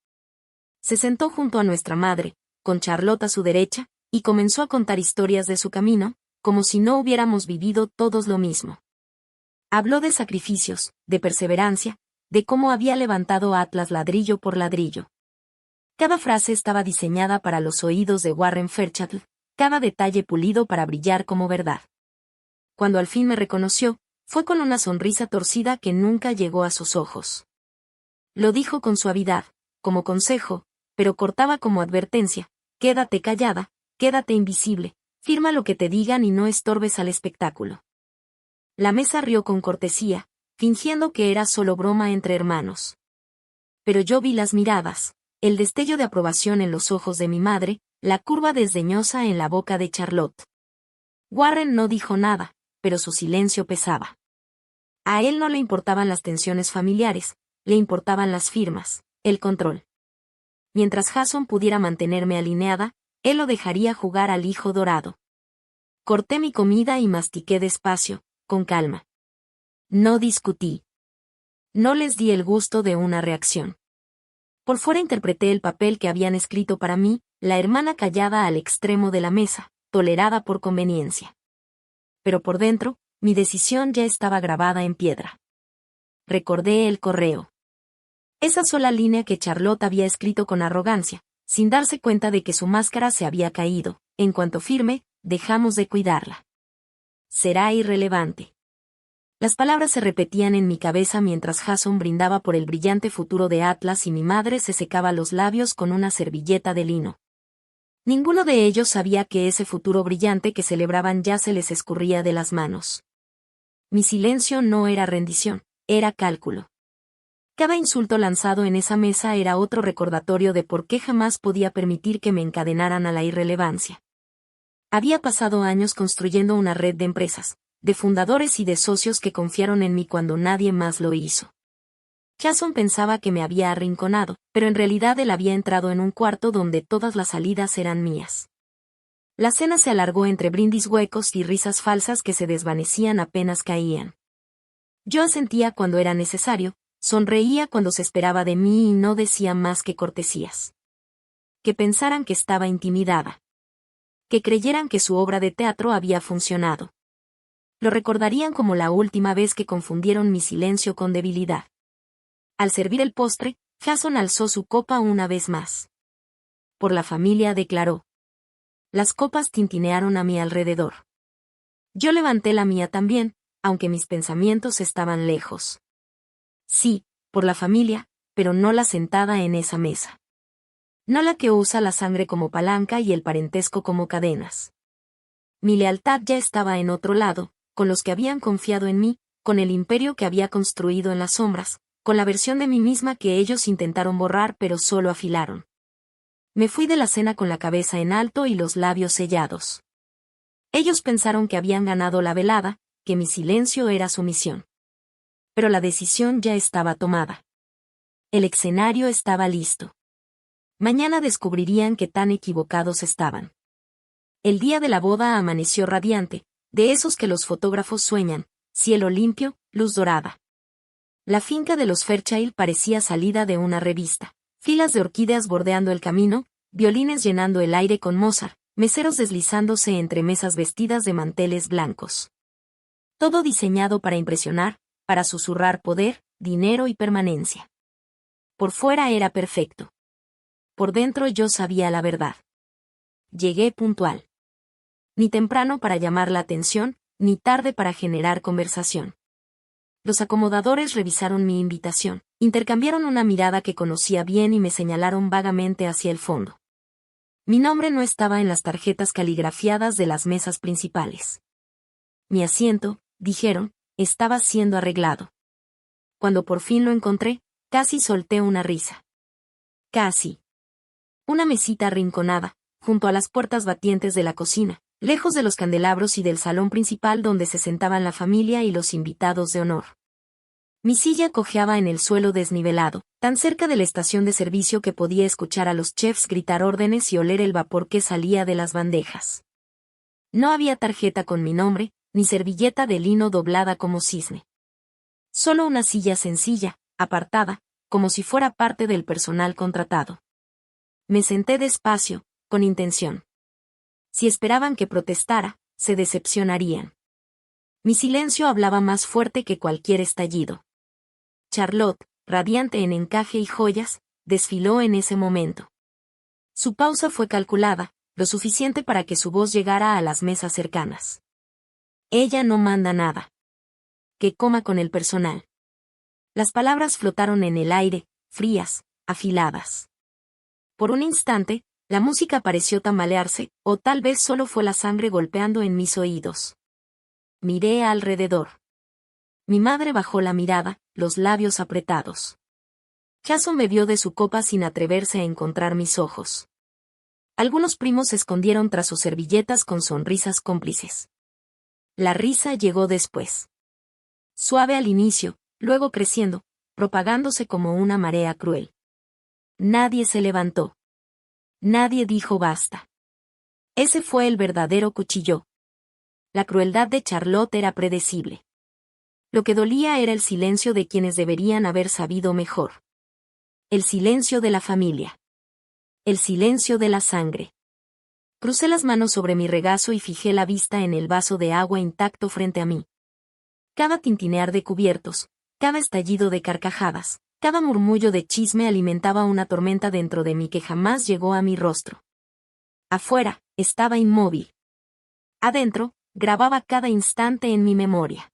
Se sentó junto a nuestra madre, con Charlotte a su derecha, y comenzó a contar historias de su camino, como si no hubiéramos vivido todos lo mismo. Habló de sacrificios, de perseverancia, de cómo había levantado a Atlas ladrillo por ladrillo. Cada frase estaba diseñada para los oídos de Warren Fairchild, cada detalle pulido para brillar como verdad. Cuando al fin me reconoció, fue con una sonrisa torcida que nunca llegó a sus ojos. Lo dijo con suavidad, como consejo, pero cortaba como advertencia: quédate callada, quédate invisible, firma lo que te digan y no estorbes al espectáculo. La mesa rió con cortesía, fingiendo que era solo broma entre hermanos. Pero yo vi las miradas, el destello de aprobación en los ojos de mi madre, la curva desdeñosa en la boca de Charlotte. Warren no dijo nada, pero su silencio pesaba. A él no le importaban las tensiones familiares, le importaban las firmas, el control. Mientras Jason pudiera mantenerme alineada, él lo dejaría jugar al hijo dorado. Corté mi comida y mastiqué despacio, con calma. No discutí. No les di el gusto de una reacción. Por fuera interpreté el papel que habían escrito para mí, la hermana callada al extremo de la mesa, tolerada por conveniencia. Pero por dentro, mi decisión ya estaba grabada en piedra. Recordé el correo. Esa sola línea que Charlotte había escrito con arrogancia, sin darse cuenta de que su máscara se había caído: en cuanto firme, dejamos de cuidarla. Será irrelevante. Las palabras se repetían en mi cabeza mientras Jason brindaba por el brillante futuro de Atlas y mi madre se secaba los labios con una servilleta de lino. Ninguno de ellos sabía que ese futuro brillante que celebraban ya se les escurría de las manos. Mi silencio no era rendición, era cálculo. Cada insulto lanzado en esa mesa era otro recordatorio de por qué jamás podía permitir que me encadenaran a la irrelevancia. Había pasado años construyendo una red de empresas, de fundadores y de socios que confiaron en mí cuando nadie más lo hizo. Jason pensaba que me había arrinconado, pero en realidad él había entrado en un cuarto donde todas las salidas eran mías. La cena se alargó entre brindis huecos y risas falsas que se desvanecían apenas caían. Yo asentía cuando era necesario, sonreía cuando se esperaba de mí y no decía más que cortesías. Que pensaran que estaba intimidada. Que creyeran que su obra de teatro había funcionado. Lo recordarían como la última vez que confundieron mi silencio con debilidad. Al servir el postre, Jason alzó su copa una vez más. Por la familia, declaró. Las copas tintinearon a mi alrededor. Yo levanté la mía también, aunque mis pensamientos estaban lejos. Sí, por la familia, pero no la sentada en esa mesa. No la que usa la sangre como palanca y el parentesco como cadenas. Mi lealtad ya estaba en otro lado, con los que habían confiado en mí, con el imperio que había construido en las sombras, con la versión de mí misma que ellos intentaron borrar pero solo afilaron. Me fui de la cena con la cabeza en alto y los labios sellados. Ellos pensaron que habían ganado la velada, que mi silencio era sumisión. Pero la decisión ya estaba tomada. El escenario estaba listo. Mañana descubrirían qué tan equivocados estaban. El día de la boda amaneció radiante, de esos que los fotógrafos sueñan: cielo limpio, luz dorada. La finca de los Fairchild parecía salida de una revista. Filas de orquídeas bordeando el camino, violines llenando el aire con Mozart, meseros deslizándose entre mesas vestidas de manteles blancos. Todo diseñado para impresionar, para susurrar poder, dinero y permanencia. Por fuera era perfecto. Por dentro yo sabía la verdad. Llegué puntual. Ni temprano para llamar la atención, ni tarde para generar conversación. Los acomodadores revisaron mi invitación, intercambiaron una mirada que conocía bien y me señalaron vagamente hacia el fondo. Mi nombre no estaba en las tarjetas caligrafiadas de las mesas principales. Mi asiento, dijeron, estaba siendo arreglado. Cuando por fin lo encontré, casi solté una risa. Casi. Una mesita arrinconada, junto a las puertas batientes de la cocina, lejos de los candelabros y del salón principal donde se sentaban la familia y los invitados de honor. Mi silla cojeaba en el suelo desnivelado, tan cerca de la estación de servicio que podía escuchar a los chefs gritar órdenes y oler el vapor que salía de las bandejas. No había tarjeta con mi nombre, ni servilleta de lino doblada como cisne. Solo una silla sencilla, apartada, como si fuera parte del personal contratado. Me senté despacio, con intención. Si esperaban que protestara, se decepcionarían. Mi silencio hablaba más fuerte que cualquier estallido. Charlotte, radiante en encaje y joyas, desfiló en ese momento. Su pausa fue calculada, lo suficiente para que su voz llegara a las mesas cercanas. Ella no manda nada. Que coma con el personal. Las palabras flotaron en el aire, frías, afiladas. Por un instante, la música pareció tambalearse, o tal vez solo fue la sangre golpeando en mis oídos. Miré alrededor. Mi madre bajó la mirada, los labios apretados. Jason me vio de su copa sin atreverse a encontrar mis ojos. Algunos primos se escondieron tras sus servilletas con sonrisas cómplices. La risa llegó después. Suave al inicio, luego creciendo, propagándose como una marea cruel. Nadie se levantó. Nadie dijo basta. Ese fue el verdadero cuchillo. La crueldad de Charlotte era predecible. Lo que dolía era el silencio de quienes deberían haber sabido mejor. El silencio de la familia. El silencio de la sangre. Crucé las manos sobre mi regazo y fijé la vista en el vaso de agua intacto frente a mí. Cada tintinear de cubiertos, cada estallido de carcajadas, cada murmullo de chisme alimentaba una tormenta dentro de mí que jamás llegó a mi rostro. Afuera, estaba inmóvil. Adentro, grababa cada instante en mi memoria.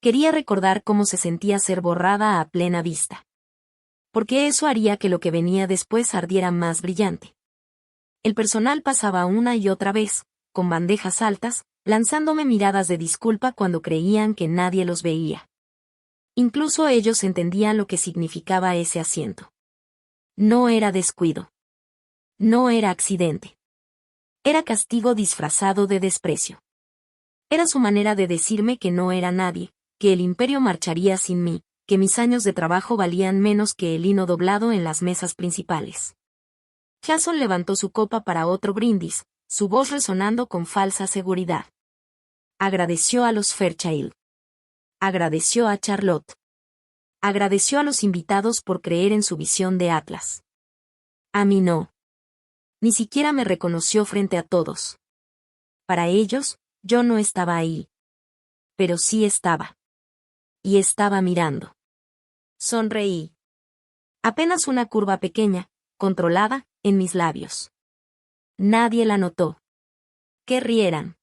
Quería recordar cómo se sentía ser borrada a plena vista. Porque eso haría que lo que venía después ardiera más brillante. El personal pasaba una y otra vez, con bandejas altas, lanzándome miradas de disculpa cuando creían que nadie los veía. Incluso ellos entendían lo que significaba ese asiento. No era descuido. No era accidente. Era castigo disfrazado de desprecio. Era su manera de decirme que no era nadie, que el imperio marcharía sin mí, que mis años de trabajo valían menos que el lino doblado en las mesas principales. Jason levantó su copa para otro brindis, su voz resonando con falsa seguridad. Agradeció a los Fairchild. Agradeció a Charlotte. Agradeció a los invitados por creer en su visión de Atlas. A mí no. Ni siquiera me reconoció frente a todos. Para ellos, yo no estaba ahí. Pero sí estaba. Y estaba mirando. Sonreí. Apenas una curva pequeña, controlada, en mis labios. Nadie la notó. Que rieran.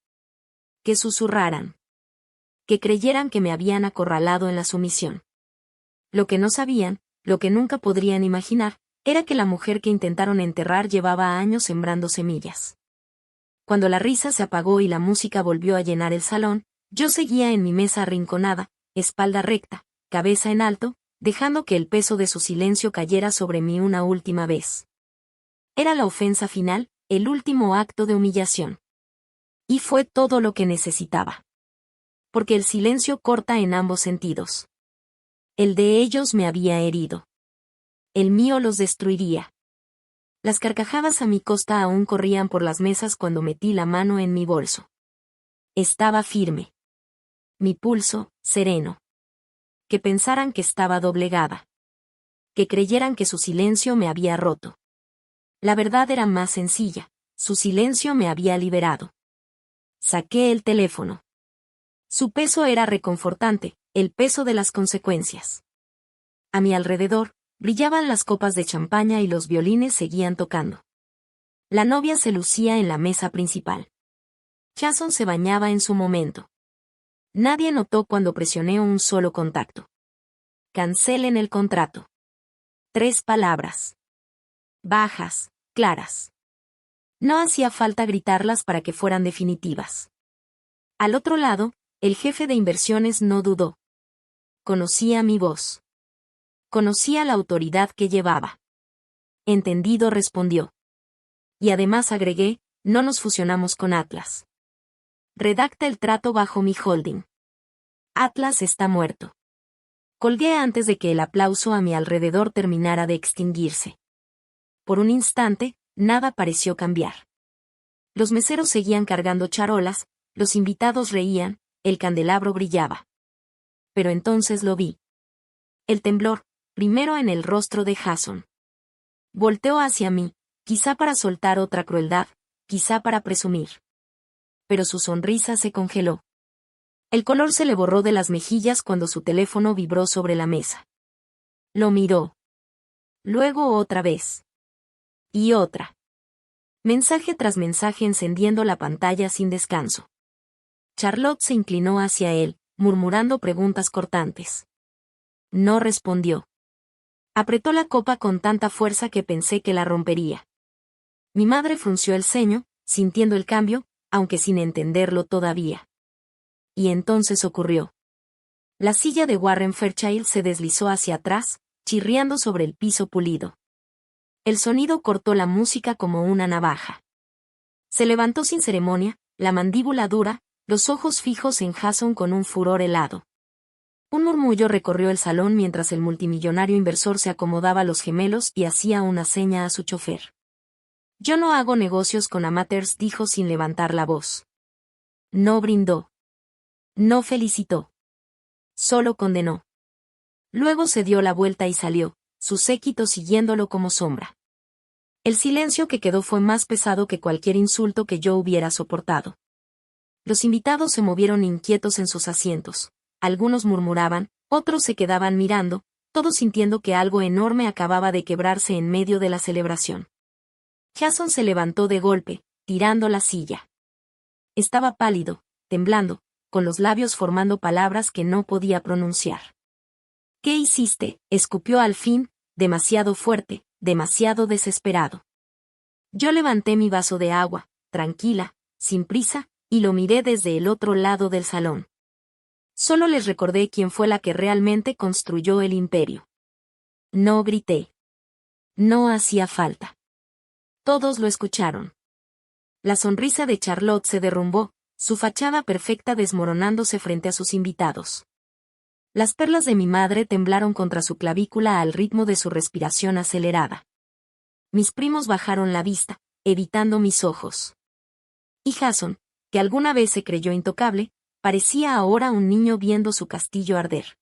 Que susurraran. Que creyeran que me habían acorralado en la sumisión. Lo que no sabían, lo que nunca podrían imaginar, era que la mujer que intentaron enterrar llevaba años sembrando semillas. Cuando la risa se apagó y la música volvió a llenar el salón, yo seguía en mi mesa arrinconada, espalda recta, cabeza en alto, dejando que el peso de su silencio cayera sobre mí una última vez. Era la ofensa final, el último acto de humillación. Y fue todo lo que necesitaba. Porque el silencio corta en ambos sentidos. El de ellos me había herido. El mío los destruiría. Las carcajadas a mi costa aún corrían por las mesas cuando metí la mano en mi bolso. Estaba firme. Mi pulso, sereno. Que pensaran que estaba doblegada. Que creyeran que su silencio me había roto. La verdad era más sencilla, su silencio me había liberado. Saqué el teléfono. Su peso era reconfortante, el peso de las consecuencias. A mi alrededor, brillaban las copas de champaña y los violines seguían tocando. La novia se lucía en la mesa principal. Jason se bañaba en su momento. Nadie notó cuando presioné un solo contacto. Cancelen el contrato. 3 palabras. Bajas, claras. No hacía falta gritarlas para que fueran definitivas. Al otro lado, el jefe de inversiones no dudó. Conocía mi voz. Conocía la autoridad que llevaba. Entendido, respondió. Y además agregué, no nos fusionamos con Atlas. Redacta el trato bajo mi holding. Atlas está muerto. Colgué antes de que el aplauso a mi alrededor terminara de extinguirse. Por un instante, nada pareció cambiar. Los meseros seguían cargando charolas, los invitados reían, el candelabro brillaba. Pero entonces lo vi. El temblor, primero en el rostro de Jason. Volteó hacia mí, quizá para soltar otra crueldad, quizá para presumir. Pero su sonrisa se congeló. El color se le borró de las mejillas cuando su teléfono vibró sobre la mesa. Lo miró. Luego otra vez. Y otra. Mensaje tras mensaje encendiendo la pantalla sin descanso. Charlotte se inclinó hacia él, murmurando preguntas cortantes. No respondió. Apretó la copa con tanta fuerza que pensé que la rompería. Mi madre frunció el ceño, sintiendo el cambio, aunque sin entenderlo todavía. Y entonces ocurrió. La silla de Warren Fairchild se deslizó hacia atrás, chirriando sobre el piso pulido. El sonido cortó la música como una navaja. Se levantó sin ceremonia, la mandíbula dura, los ojos fijos en Jason con un furor helado. Un murmullo recorrió el salón mientras el multimillonario inversor se acomodaba los gemelos y hacía una seña a su chofer. Yo no hago negocios con amateurs, dijo sin levantar la voz. No brindó. No felicitó. Solo condenó. Luego se dio la vuelta y salió, su séquito siguiéndolo como sombra. El silencio que quedó fue más pesado que cualquier insulto que yo hubiera soportado. Los invitados se movieron inquietos en sus asientos. Algunos murmuraban, otros se quedaban mirando, todos sintiendo que algo enorme acababa de quebrarse en medio de la celebración. Jason se levantó de golpe, tirando la silla. Estaba pálido, temblando, con los labios formando palabras que no podía pronunciar. ¿Qué hiciste?, escupió al fin, demasiado fuerte, demasiado desesperado. Yo levanté mi vaso de agua, tranquila, sin prisa, y lo miré desde el otro lado del salón. Solo les recordé quién fue la que realmente construyó el imperio. No grité. No hacía falta. Todos lo escucharon. La sonrisa de Charlotte se derrumbó, su fachada perfecta desmoronándose frente a sus invitados. Las perlas de mi madre temblaron contra su clavícula al ritmo de su respiración acelerada. Mis primos bajaron la vista, evitando mis ojos. Y Jason, que alguna vez se creyó intocable, parecía ahora un niño viendo su castillo arder.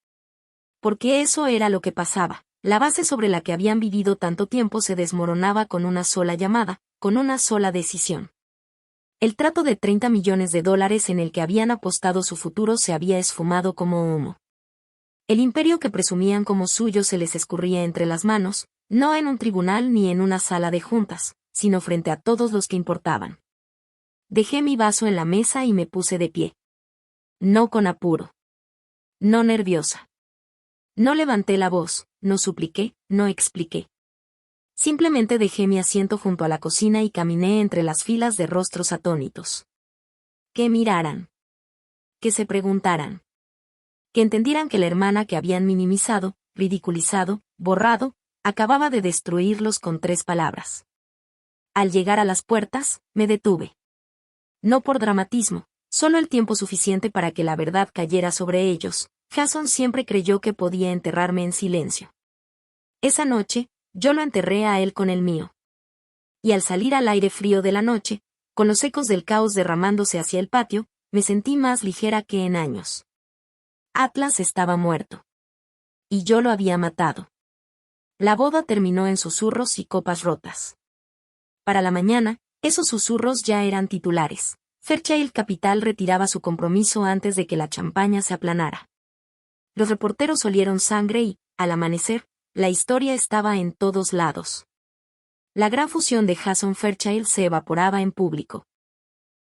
Porque eso era lo que pasaba, la base sobre la que habían vivido tanto tiempo se desmoronaba con una sola llamada, con una sola decisión. El trato de $30 millones en el que habían apostado su futuro se había esfumado como humo. El imperio que presumían como suyo se les escurría entre las manos, no en un tribunal ni en una sala de juntas, sino frente a todos los que importaban. Dejé mi vaso en la mesa y me puse de pie. No con apuro. No nerviosa. No levanté la voz, no supliqué, no expliqué. Simplemente dejé mi asiento junto a la cocina y caminé entre las filas de rostros atónitos. Que miraran. Que se preguntaran. Que entendieran que la hermana que habían minimizado, ridiculizado, borrado, acababa de destruirlos con 3 palabras. Al llegar a las puertas, me detuve. No por dramatismo, solo el tiempo suficiente para que la verdad cayera sobre ellos. Jason siempre creyó que podía enterrarme en silencio. Esa noche, yo lo enterré a él con el mío. Y al salir al aire frío de la noche, con los ecos del caos derramándose hacia el patio, me sentí más ligera que en años. Atlas estaba muerto. Y yo lo había matado. La boda terminó en susurros y copas rotas. Para la mañana, esos susurros ya eran titulares. Fairchild Capital retiraba su compromiso antes de que la champaña se aplanara. Los reporteros olieron sangre y, al amanecer, la historia estaba en todos lados. La gran fusión de Jason Fairchild se evaporaba en público.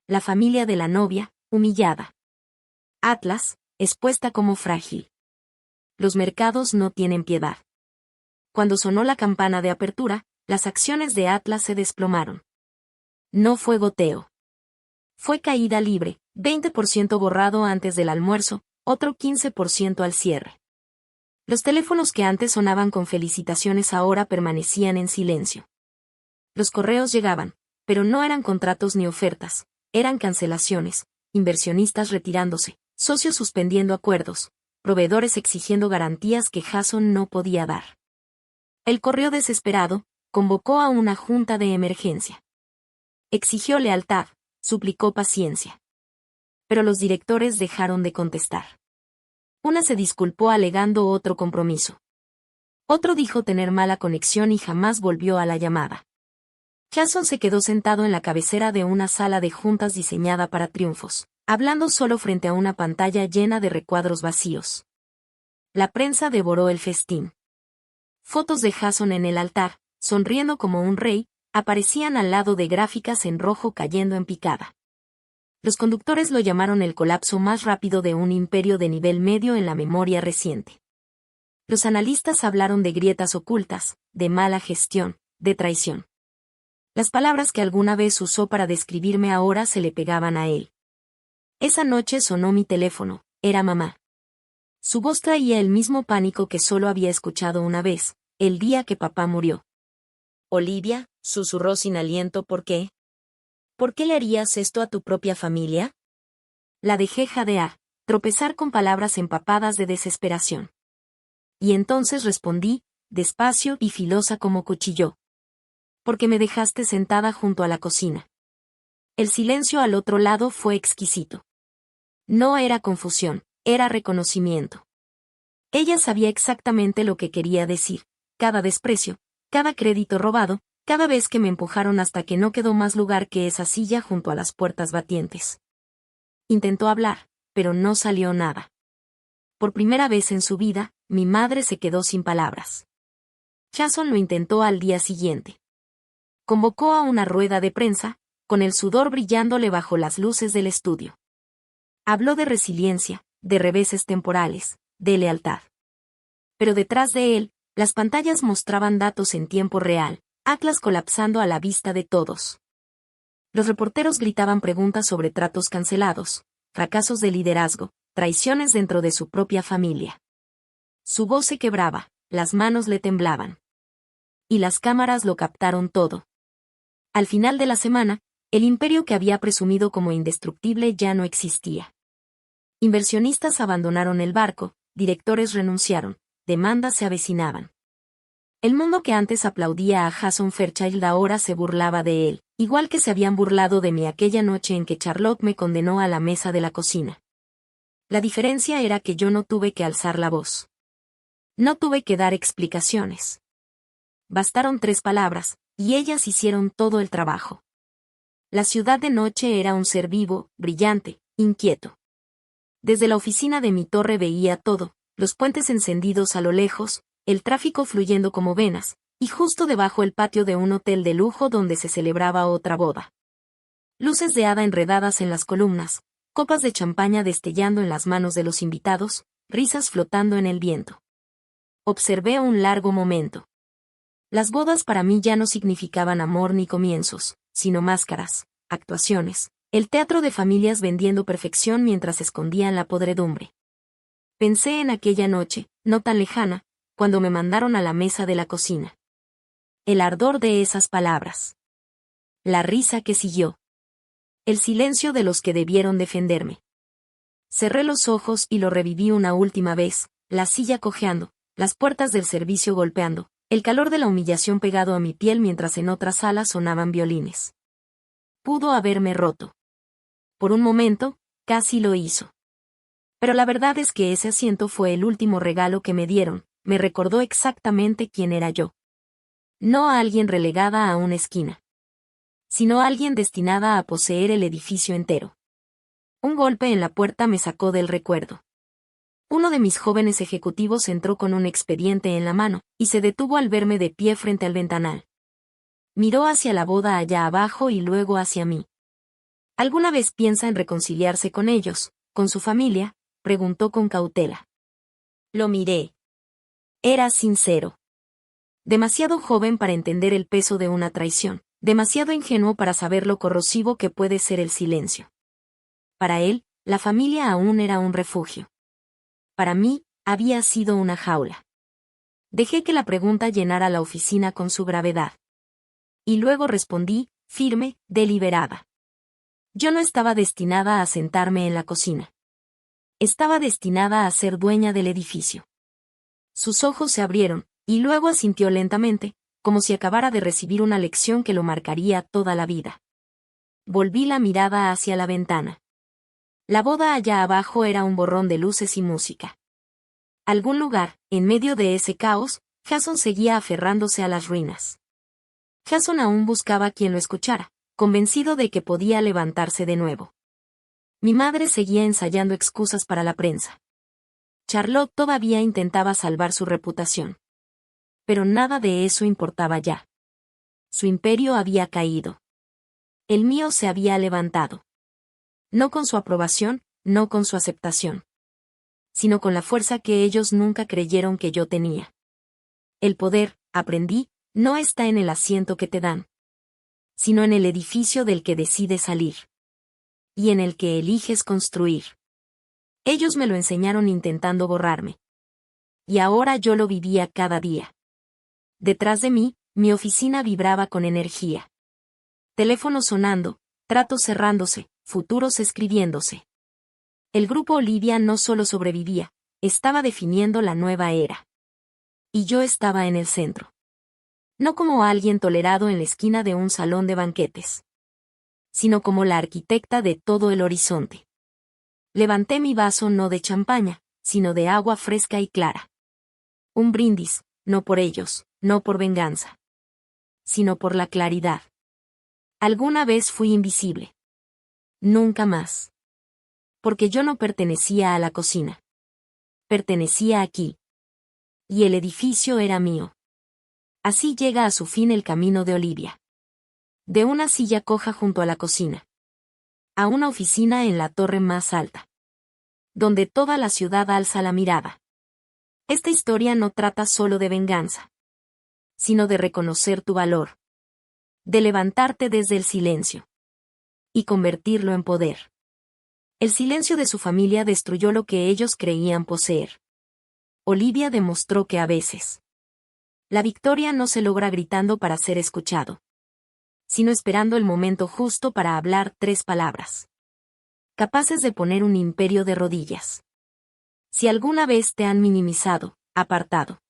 La familia de la novia, humillada. Atlas, expuesta como frágil. Los mercados no tienen piedad. Cuando sonó la campana de apertura, las acciones de Atlas se desplomaron. No fue goteo. Fue caída libre, 20% borrado antes del almuerzo, otro 15% al cierre. Los teléfonos que antes sonaban con felicitaciones ahora permanecían en silencio. Los correos llegaban, pero no eran contratos ni ofertas, eran cancelaciones, inversionistas retirándose, socios suspendiendo acuerdos, proveedores exigiendo garantías que Jason no podía dar. El correo desesperado, convocó a una junta de emergencia. Exigió lealtad, suplicó paciencia. Pero los directores dejaron de contestar. Una se disculpó alegando otro compromiso. Otro dijo tener mala conexión y jamás volvió a la llamada. Jason se quedó sentado en la cabecera de una sala de juntas diseñada para triunfos, hablando solo frente a una pantalla llena de recuadros vacíos. La prensa devoró el festín. Fotos de Jason en el altar, sonriendo como un rey, aparecían al lado de gráficas en rojo cayendo en picada. Los conductores lo llamaron el colapso más rápido de un imperio de nivel medio en la memoria reciente. Los analistas hablaron de grietas ocultas, de mala gestión, de traición. Las palabras que alguna vez usó para describirme ahora se le pegaban a él. Esa noche sonó mi teléfono, era mamá. Su voz traía el mismo pánico que solo había escuchado una vez, el día que papá murió. Olivia, susurró sin aliento, ¿por qué? ¿Por qué le harías esto a tu propia familia? La dejé jadear, tropezar con palabras empapadas de desesperación. Y entonces respondí, despacio y filosa como cuchillo. Porque me dejaste sentada junto a la cocina. El silencio al otro lado fue exquisito. No era confusión, era reconocimiento. Ella sabía exactamente lo que quería decir, cada desprecio, cada crédito robado, cada vez que me empujaron hasta que no quedó más lugar que esa silla junto a las puertas batientes. Intentó hablar, pero no salió nada. Por primera vez en su vida, mi madre se quedó sin palabras. Jason lo intentó al día siguiente. Convocó a una rueda de prensa, con el sudor brillándole bajo las luces del estudio. Habló de resiliencia, de reveses temporales, de lealtad. Pero detrás de él, las pantallas mostraban datos en tiempo real, Atlas colapsando a la vista de todos. Los reporteros gritaban preguntas sobre tratos cancelados, fracasos de liderazgo, traiciones dentro de su propia familia. Su voz se quebraba, las manos le temblaban. Y las cámaras lo captaron todo. Al final de la semana, el imperio que había presumido como indestructible ya no existía. Inversionistas abandonaron el barco, directores renunciaron, demandas se avecinaban. El mundo que antes aplaudía a Jason Fairchild ahora se burlaba de él, igual que se habían burlado de mí aquella noche en que Charlotte me condenó a la mesa de la cocina. La diferencia era que yo no tuve que alzar la voz. No tuve que dar explicaciones. Bastaron 3 palabras, y ellas hicieron todo el trabajo. La ciudad de noche era un ser vivo, brillante, inquieto. Desde la oficina de mi torre veía todo, los puentes encendidos a lo lejos, el tráfico fluyendo como venas, y justo debajo el patio de un hotel de lujo donde se celebraba otra boda. Luces de hada enredadas en las columnas, copas de champaña destellando en las manos de los invitados, risas flotando en el viento. Observé un largo momento. Las bodas para mí ya no significaban amor ni comienzos, sino máscaras, actuaciones, el teatro de familias vendiendo perfección mientras escondían la podredumbre. Pensé en aquella noche, no tan lejana, cuando me mandaron a la mesa de la cocina. El ardor de esas palabras. La risa que siguió. El silencio de los que debieron defenderme. Cerré los ojos y lo reviví una última vez, la silla cojeando, las puertas del servicio golpeando, el calor de la humillación pegado a mi piel mientras en otra sala sonaban violines. Pudo haberme roto. Por un momento, casi lo hizo. Pero la verdad es que ese asiento fue el último regalo que me dieron, me recordó exactamente quién era yo. No a alguien relegada a una esquina, sino a alguien destinada a poseer el edificio entero. Un golpe en la puerta me sacó del recuerdo. Uno de mis jóvenes ejecutivos entró con un expediente en la mano, y se detuvo al verme de pie frente al ventanal. Miró hacia la boda allá abajo y luego hacia mí. ¿Alguna vez piensa en reconciliarse con ellos, con su familia?, preguntó con cautela. Lo miré. Era sincero. Demasiado joven para entender el peso de una traición, demasiado ingenuo para saber lo corrosivo que puede ser el silencio. Para él, la familia aún era un refugio. Para mí, había sido una jaula. Dejé que la pregunta llenara la oficina con su gravedad. Y luego respondí, firme, deliberada. Yo no estaba destinada a sentarme en la cocina. Estaba destinada a ser dueña del edificio. Sus ojos se abrieron, y luego asintió lentamente, como si acabara de recibir una lección que lo marcaría toda la vida. Volví la mirada hacia la ventana. La boda allá abajo era un borrón de luces y música. Algún lugar, en medio de ese caos, Jason seguía aferrándose a las ruinas. Jason aún buscaba quien lo escuchara, convencido de que podía levantarse de nuevo. Mi madre seguía ensayando excusas para la prensa. Charlotte todavía intentaba salvar su reputación. Pero nada de eso importaba ya. Su imperio había caído. El mío se había levantado. No con su aprobación, no con su aceptación, sino con la fuerza que ellos nunca creyeron que yo tenía. El poder, aprendí, no está en el asiento que te dan, sino en el edificio del que decides salir. Y en el que eliges construir. Ellos me lo enseñaron intentando borrarme. Y ahora yo lo vivía cada día. Detrás de mí, mi oficina vibraba con energía. Teléfonos sonando, tratos cerrándose, futuros escribiéndose. El grupo Olivia no solo sobrevivía, estaba definiendo la nueva era. Y yo estaba en el centro. No como alguien tolerado en la esquina de un salón de banquetes, sino como la arquitecta de todo el horizonte. Levanté mi vaso no de champaña, sino de agua fresca y clara. Un brindis, no por ellos, no por venganza, sino por la claridad. Alguna vez fui invisible. Nunca más. Porque yo no pertenecía a la cocina. Pertenecía aquí. Y el edificio era mío. Así llega a su fin el camino de Olivia. De una silla coja junto a la cocina. A una oficina en la torre más alta. Donde toda la ciudad alza la mirada. Esta historia no trata solo de venganza. Sino de reconocer tu valor. De levantarte desde el silencio. Y convertirlo en poder. El silencio de su familia destruyó lo que ellos creían poseer. Olivia demostró que a veces la victoria no se logra gritando para ser escuchado, sino esperando el momento justo para hablar 3 palabras. Capaces de poner un imperio de rodillas. Si alguna vez te han minimizado, apartado,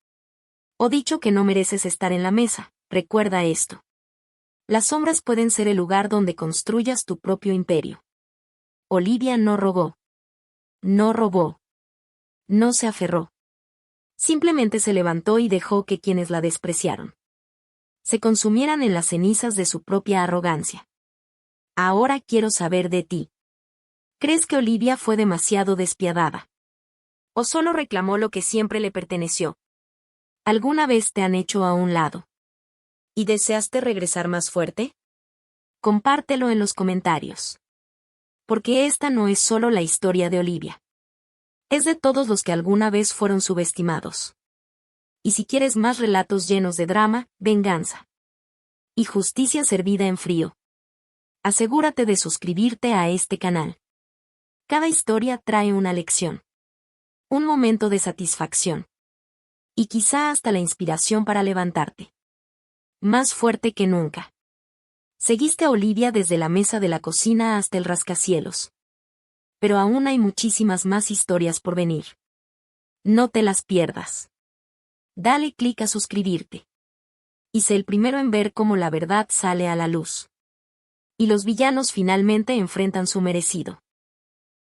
o dicho que no mereces estar en la mesa, recuerda esto. Las sombras pueden ser el lugar donde construyas tu propio imperio. Olivia no rogó. No robó. No se aferró. Simplemente se levantó y dejó que quienes la despreciaron se consumieran en las cenizas de su propia arrogancia. Ahora quiero saber de ti. ¿Crees que Olivia fue demasiado despiadada? ¿O solo reclamó lo que siempre le perteneció? ¿Alguna vez te han hecho a un lado? ¿Y deseaste regresar más fuerte? Compártelo en los comentarios. Porque esta no es solo la historia de Olivia. Es de todos los que alguna vez fueron subestimados. Y si quieres más relatos llenos de drama, venganza y justicia servida en frío, asegúrate de suscribirte a este canal. Cada historia trae una lección, un momento de satisfacción y quizá hasta la inspiración para levantarte más fuerte que nunca. Seguiste a Olivia desde la mesa de la cocina hasta el rascacielos. Pero aún hay muchísimas más historias por venir. No te las pierdas. Dale clic a suscribirte. Y sé el primero en ver cómo la verdad sale a la luz. Y los villanos finalmente enfrentan su merecido